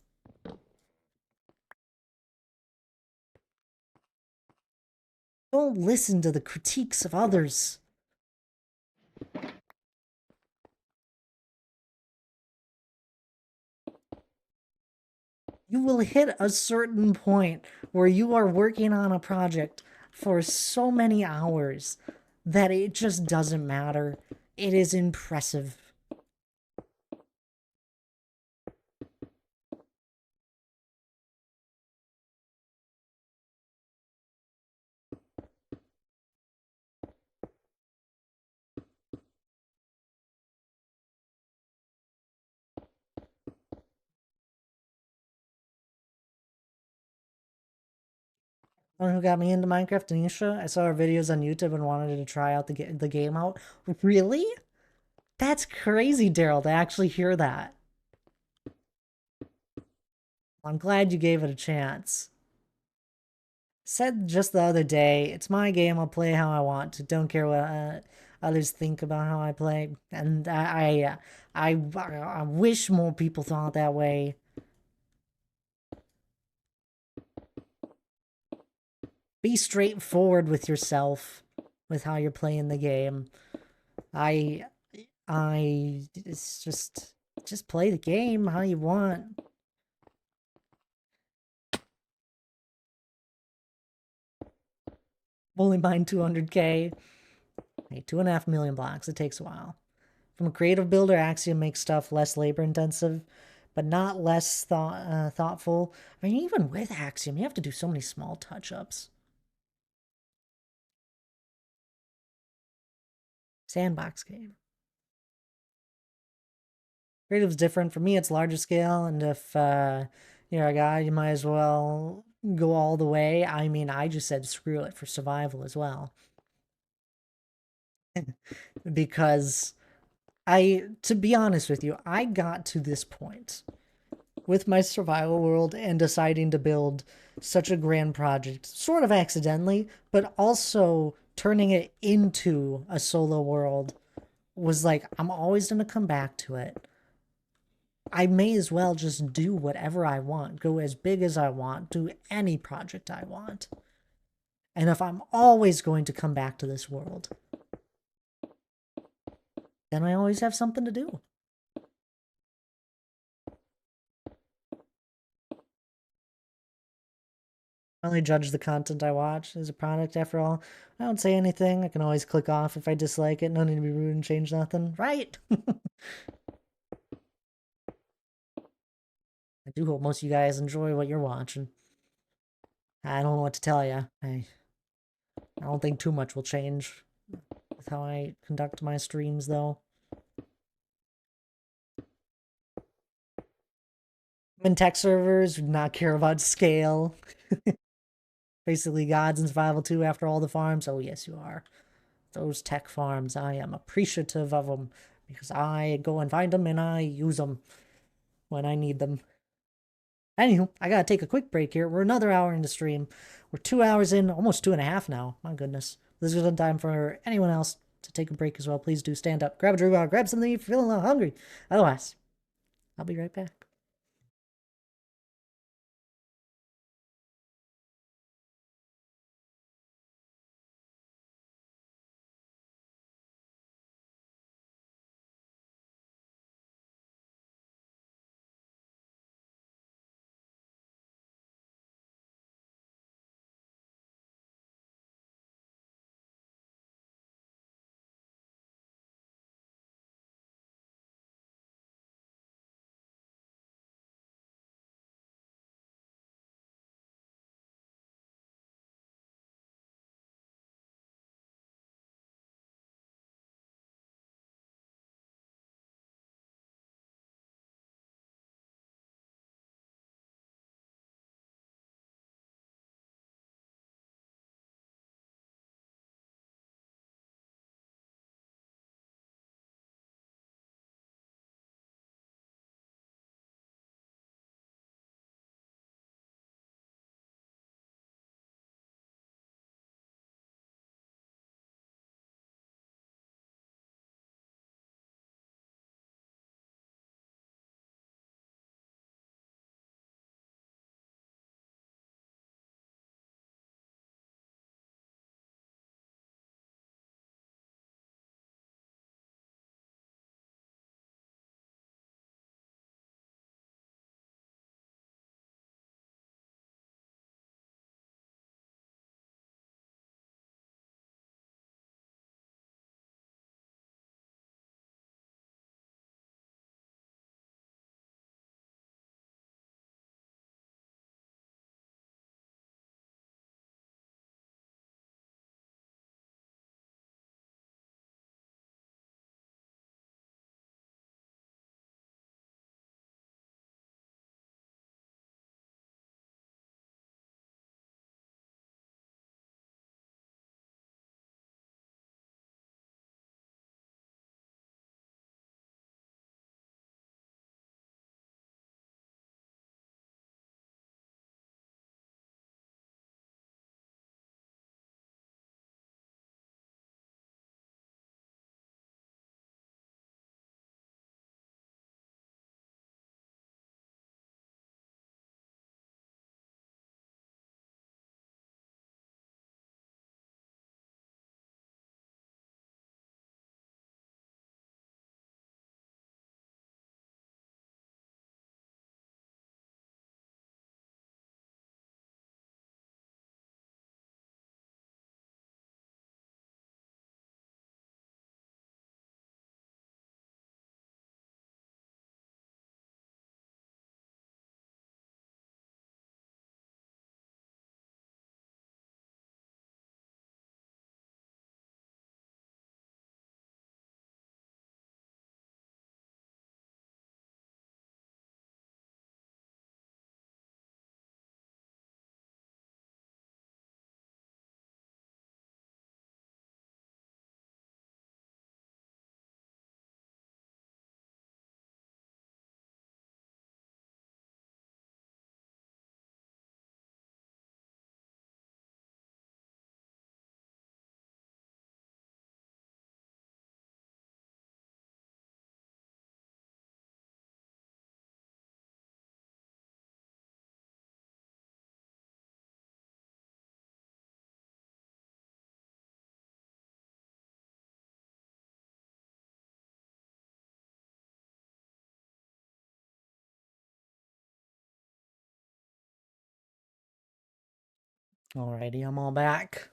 Don't listen to the critiques of others. You will hit a certain point where you are working on a project for so many hours that it just doesn't matter. It is impressive. Who got me into Minecraft, Anisha? I saw her videos on YouTube and wanted to try out the game out. Really? That's crazy, Daryl, to actually hear that. I'm glad you gave it a chance. Said just the other day, it's my game, I'll play how I want to. Don't care what others think about how I play. And I wish more people thought that way. Be straightforward with yourself, with how you're playing the game. I, it's just play the game how you want. Only mine 200k. Hey, 2.5 million blocks. It takes a while. From a creative builder, Axiom makes stuff less labor intensive, but not less thoughtful. I mean, even with Axiom, you have to do so many small touch-ups. Sandbox game. Creative's different. For me, it's larger scale, and if you're a guy, you might as well go all the way. I mean, I just said screw it for survival as well. Because to be honest with you, I got to this point with my survival world and deciding to build such a grand project, sort of accidentally, but also turning it into a solo world was like, I'm always going to come back to it. I may as well just do whatever I want, go as big as I want, do any project I want. And if I'm always going to come back to this world, then I always have something to do. I only judge the content I watch as a product after all. I don't say anything. I can always click off if I dislike it. No need to be rude and change nothing. Right? I do hope most of you guys enjoy what you're watching. I don't know what to tell you. I don't think too much will change with how I conduct my streams, though. I'm in tech servers, do not care about scale. Basically, gods in survival 2 after all the farms. Oh, yes, you are. those tech farms, I am appreciative of them because I go and find them and I use them when I need them. Anywho, I gotta take a quick break here. We're another hour in the stream. We're 2 hours in, almost 2.5 now. My goodness. This is a time for anyone else to take a break as well. Please do stand up, grab a drink, grab something if you're feeling a little hungry. Otherwise, I'll be right back. Alrighty, I'm all back.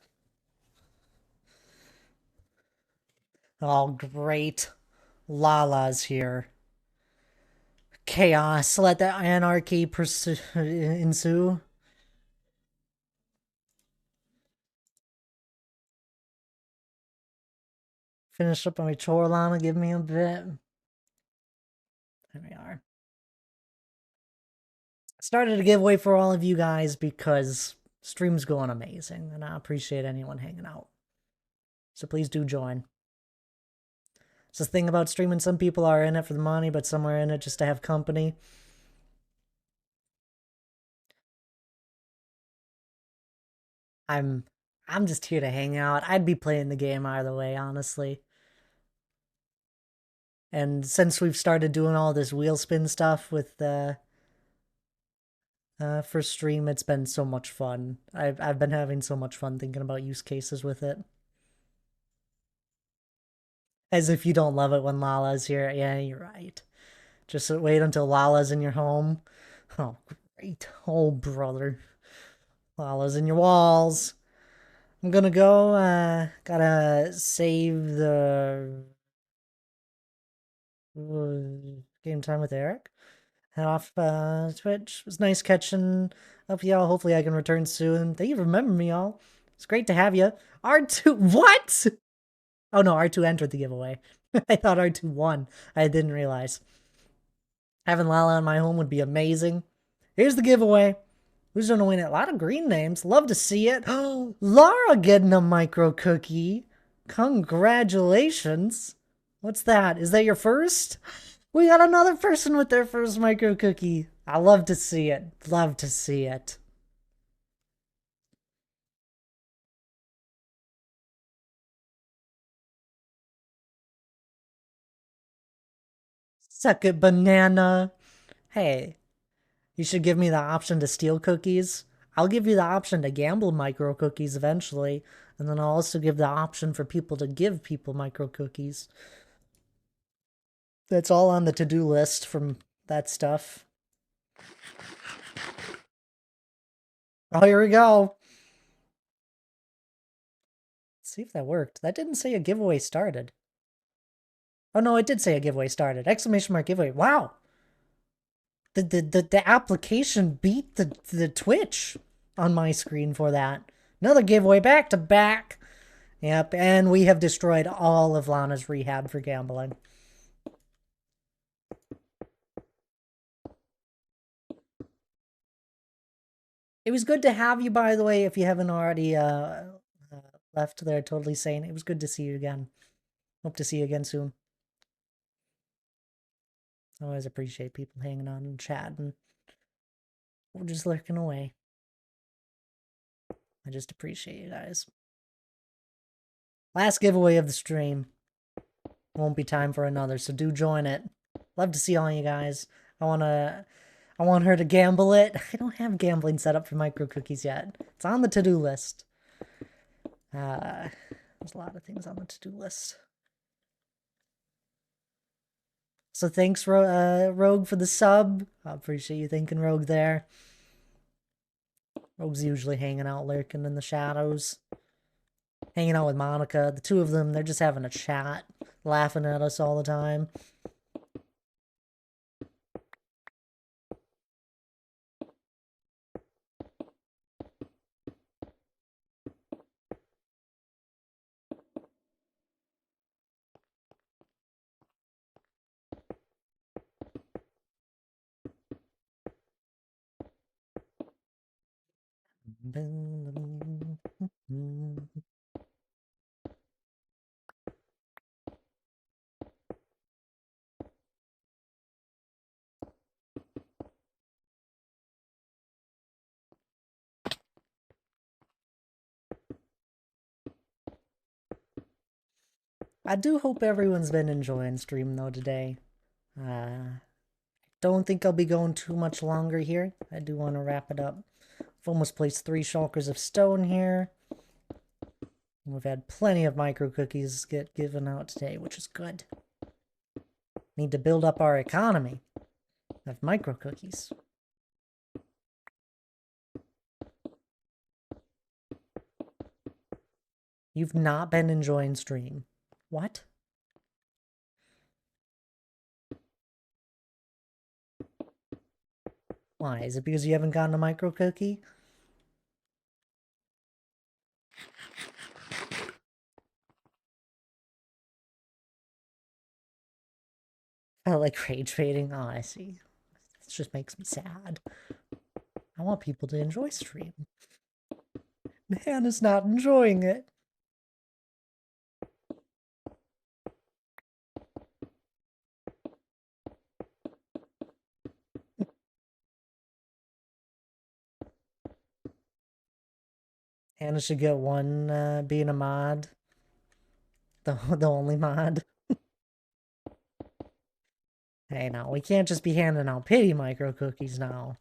Oh, great. Lala's here. Chaos, let the anarchy ensue. Finish up on my chore, Lana. Give me a bit. There we are. Started a giveaway for all of you guys because stream's going amazing, and I appreciate anyone hanging out. So please do join. It's the thing about streaming. Some people are in it for the money, but some are in it just to have company. I'm just here to hang out. I'd be playing the game either way, honestly. And since we've started doing all this wheel spin stuff with for stream, it's been so much fun. I've been having so much fun thinking about use cases with it. As if you don't love it when Lala's here. Yeah, you're right. Just wait until Lala's in your home. Oh, great. Oh, brother. Lala's in your walls. I'm gonna go, gotta save the game time with Eric. Head off Twitch. It was nice catching up y'all. Hopefully I can return soon. Thank you for remembering me, y'all. It's great to have you. R2, what? Oh no, R2 entered the giveaway. I thought R2 won. I didn't realize. Having Lala in my home would be amazing. Here's the giveaway. Who's gonna win it? A lot of green names. Love to see it. Oh, Lara getting a micro cookie. Congratulations. What's that? Is that your first? We got another person with their first micro cookie. I love to see it. Love to see it. Suck it, banana. Hey, you should give me the option to steal cookies. I'll give you the option to gamble micro cookies eventually, and then I'll also give the option for people to give people micro cookies. That's all on the to-do list from that stuff. Oh, here we go. Let's see if that worked. That didn't say a giveaway started. Oh no, it did say a giveaway started. Exclamation mark giveaway. Wow. The application beat the Twitch on my screen for that. Another giveaway back to back. Yep, and we have destroyed all of Lana's rehab for gambling. It was good to have you, by the way, if you haven't already left there. Totally sane. It was good to see you again. Hope to see you again soon. I always appreciate people hanging on and chatting. We're just lurking away. I just appreciate you guys. Last giveaway of the stream. Won't be time for another, so do join it. Love to see all you guys. I want her to gamble it. I don't have gambling set up for micro cookies yet. It's on the to-do list. There's a lot of things on the to-do list. So thanks, Rogue, for the sub. I appreciate you thanking Rogue there. Rogue's usually hanging out, lurking in the shadows. Hanging out with Monica. The two of them, they're just having a chat. Laughing at us all the time. I do hope everyone's been enjoying stream though today. Don't think I'll be going too much longer here. I do want to wrap it up. I've almost placed 3 shulkers of stone here. We've had plenty of micro cookies get given out today, which is good. Need to build up our economy of micro cookies. You've not been enjoying stream. What? Why? Is it because you haven't gotten a micro cookie? Felt like rage baiting. Oh, I see. This just makes me sad. I want people to enjoy stream. Man is not enjoying it. Hannah should get one being a mod. The only mod. Hey, now, we can't just be handing out pity micro cookies now.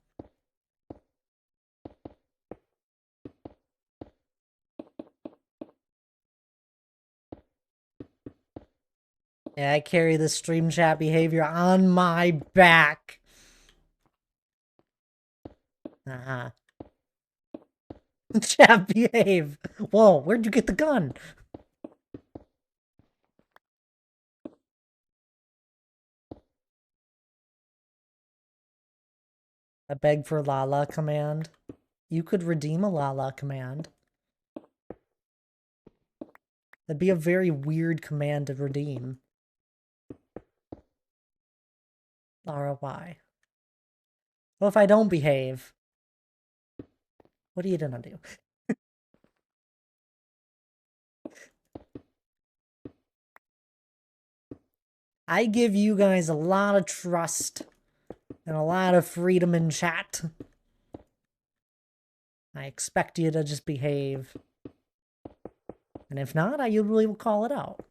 Yeah, I carry this stream chat behavior on my back. Uh-huh. Chat, behave. Whoa, where'd you get the gun? A beg for Lala command. You could redeem a Lala command. That'd be a very weird command to redeem. Lara, why? Well, if I don't behave, what are you gonna do? I give you guys a lot of trust and a lot of freedom in chat. I expect you to just behave. And if not, I usually will call it out.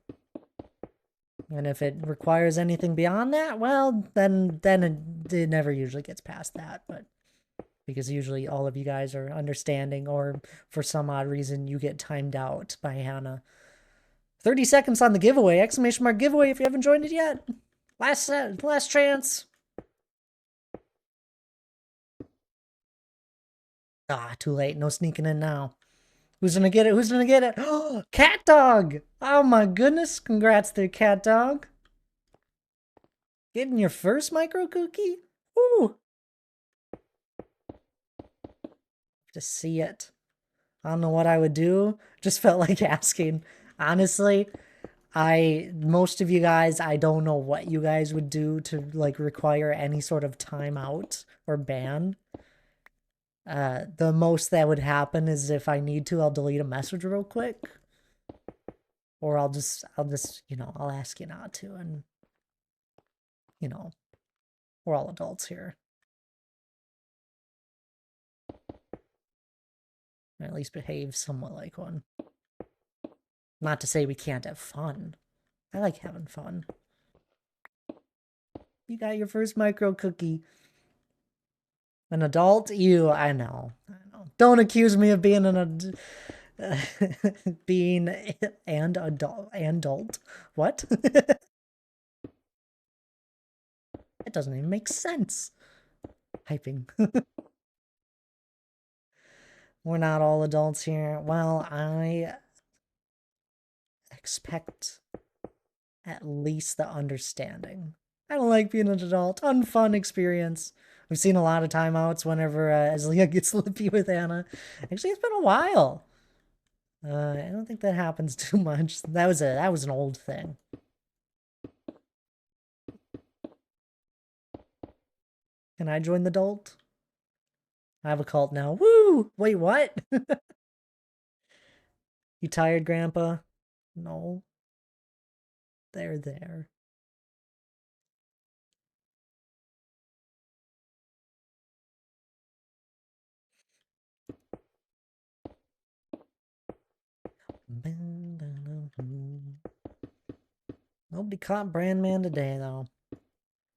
And if it requires anything beyond that, well, then it never usually gets past that. But because usually all of you guys are understanding, or for some odd reason you get timed out by Hannah. 30 seconds on the giveaway! Exclamation mark giveaway if you haven't joined it yet. Last chance. Ah, too late. No sneaking in now. Who's gonna get it? Who's gonna get it? Oh, Cat Dog! Oh my goodness! Congrats there, Cat Dog. Getting your first micro cookie? Ooh! To see it. I don't know what I would do. Just felt like asking. Honestly, most of you guys, I don't know what you guys would do to like require any sort of timeout or ban. The most that would happen is if I need to, I'll delete a message real quick. Or I'll just, you know, I'll ask you not to, and, you know, we're all adults here. Or at least behave somewhat like one. Not to say we can't have fun. I like having fun. You got your first micro cookie. An adult? You, I know. Don't accuse me of being an being and adult. What? It doesn't even make sense. Hyping. We're not all adults here. Well, I expect at least the understanding. I don't like being an adult. Unfun experience. We've seen a lot of timeouts whenever Azalea gets lippy with Anna. Actually, it's been a while. I don't think that happens too much. That was an old thing. Can I join the Dolt? I have a cult now. Woo! Wait, what? You tired, Grandpa? No. There. Nobody caught Brandman today, though.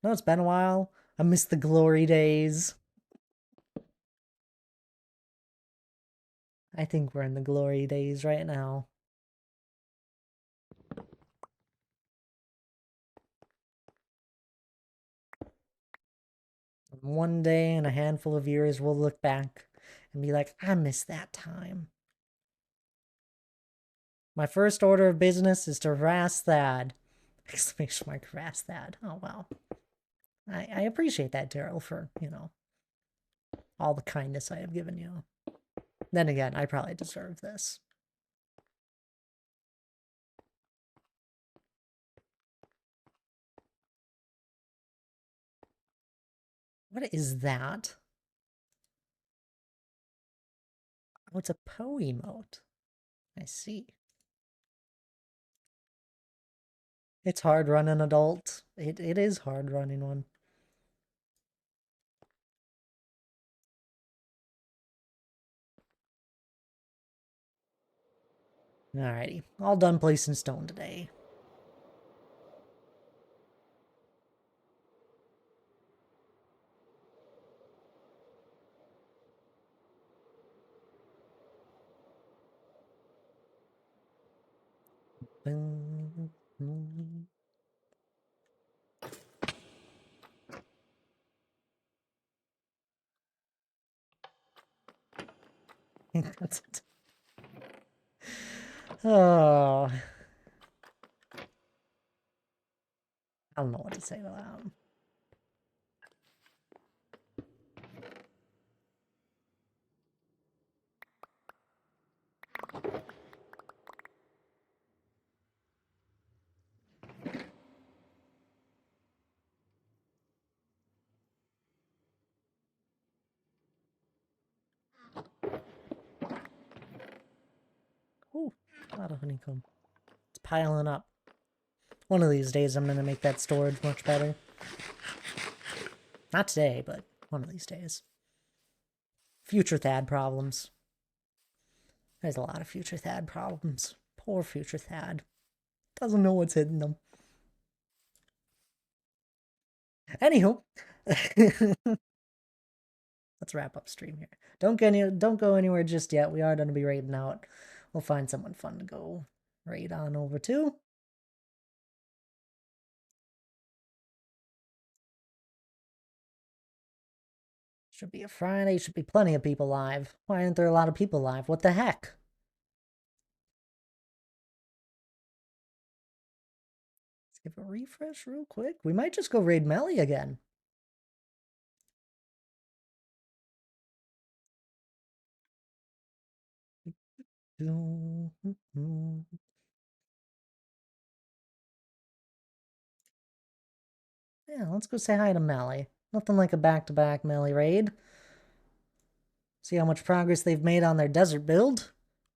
No, it's been a while. I miss the glory days. I think we're in the glory days right now. One day in a handful of years, we'll look back and be like, I miss that time. My first order of business is to harass Thad. Exclamation mark, harass Thad. Oh, well. I appreciate that, Daryl, for, you know, all the kindness I have given you. Then again, I probably deserve this. What is that? Oh, it's a Poe emote. I see. It's hard running adult. It is hard running one. Alrighty, all done placing stone today. Oh, I don't know what to say to that. Ooh, a lot of honeycomb. It's piling up. One of these days I'm gonna make that storage much better. Not today, but one of these days. Future Thad problems. There's a lot of future Thad problems. Poor future Thad. Doesn't know what's hitting them. Anywho. Let's wrap up stream here. Don't go anywhere just yet. We are going to be raiding out. We'll find someone fun to go raid on over to. Should be a Friday. Should be plenty of people live. Why aren't there a lot of people live? What the heck? Let's give a refresh real quick. We might just go raid Melly again. Yeah, let's go say hi to Melly. Nothing like a back-to-back Melly raid. See how much progress they've made on their desert build.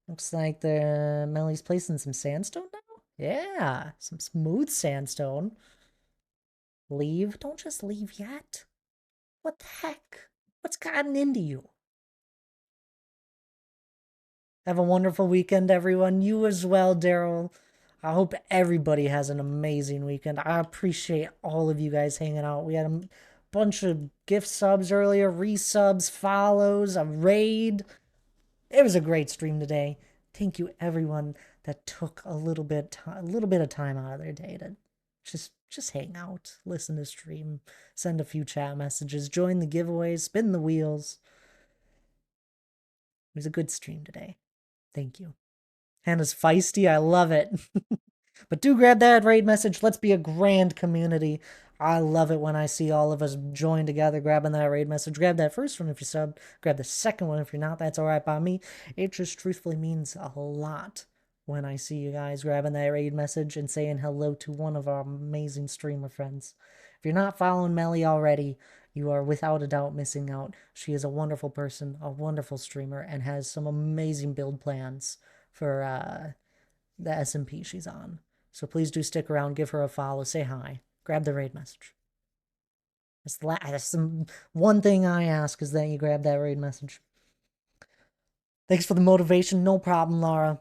Looks like the Melly's placing some sandstone now. Yeah, some smooth sandstone. Leave? Don't just leave yet. What the heck? What's gotten into you? Have a wonderful weekend, everyone. You as well, Daryl. I hope everybody has an amazing weekend. I appreciate all of you guys hanging out. We had a bunch of gift subs earlier, resubs, follows, a raid. It was a great stream today. Thank you, everyone that took a little bit of time out of their day to just hang out, listen to stream, send a few chat messages, join the giveaways, spin the wheels. It was a good stream today. Thank you. Hannah's feisty. I love it. But do grab that raid message. Let's be a grand community. I love it when I see all of us join together, grabbing that raid message. Grab that first one if you're sub. Grab the second one if you're not. That's all right by me. It just truthfully means a lot when I see you guys grabbing that raid message and saying hello to one of our amazing streamer friends. If you're not following Melly already, you are without a doubt missing out. She is a wonderful person, a wonderful streamer, and has some amazing build plans for the SMP she's on. So please do stick around, give her a follow, say hi, grab the raid message. That's the one thing I ask is that you grab that raid message. Thanks for the motivation. No problem, Laura.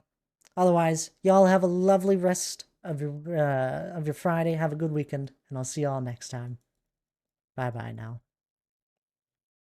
Otherwise, y'all have a lovely rest of your Friday. Have a good weekend, and I'll see y'all next time. Bye-bye now.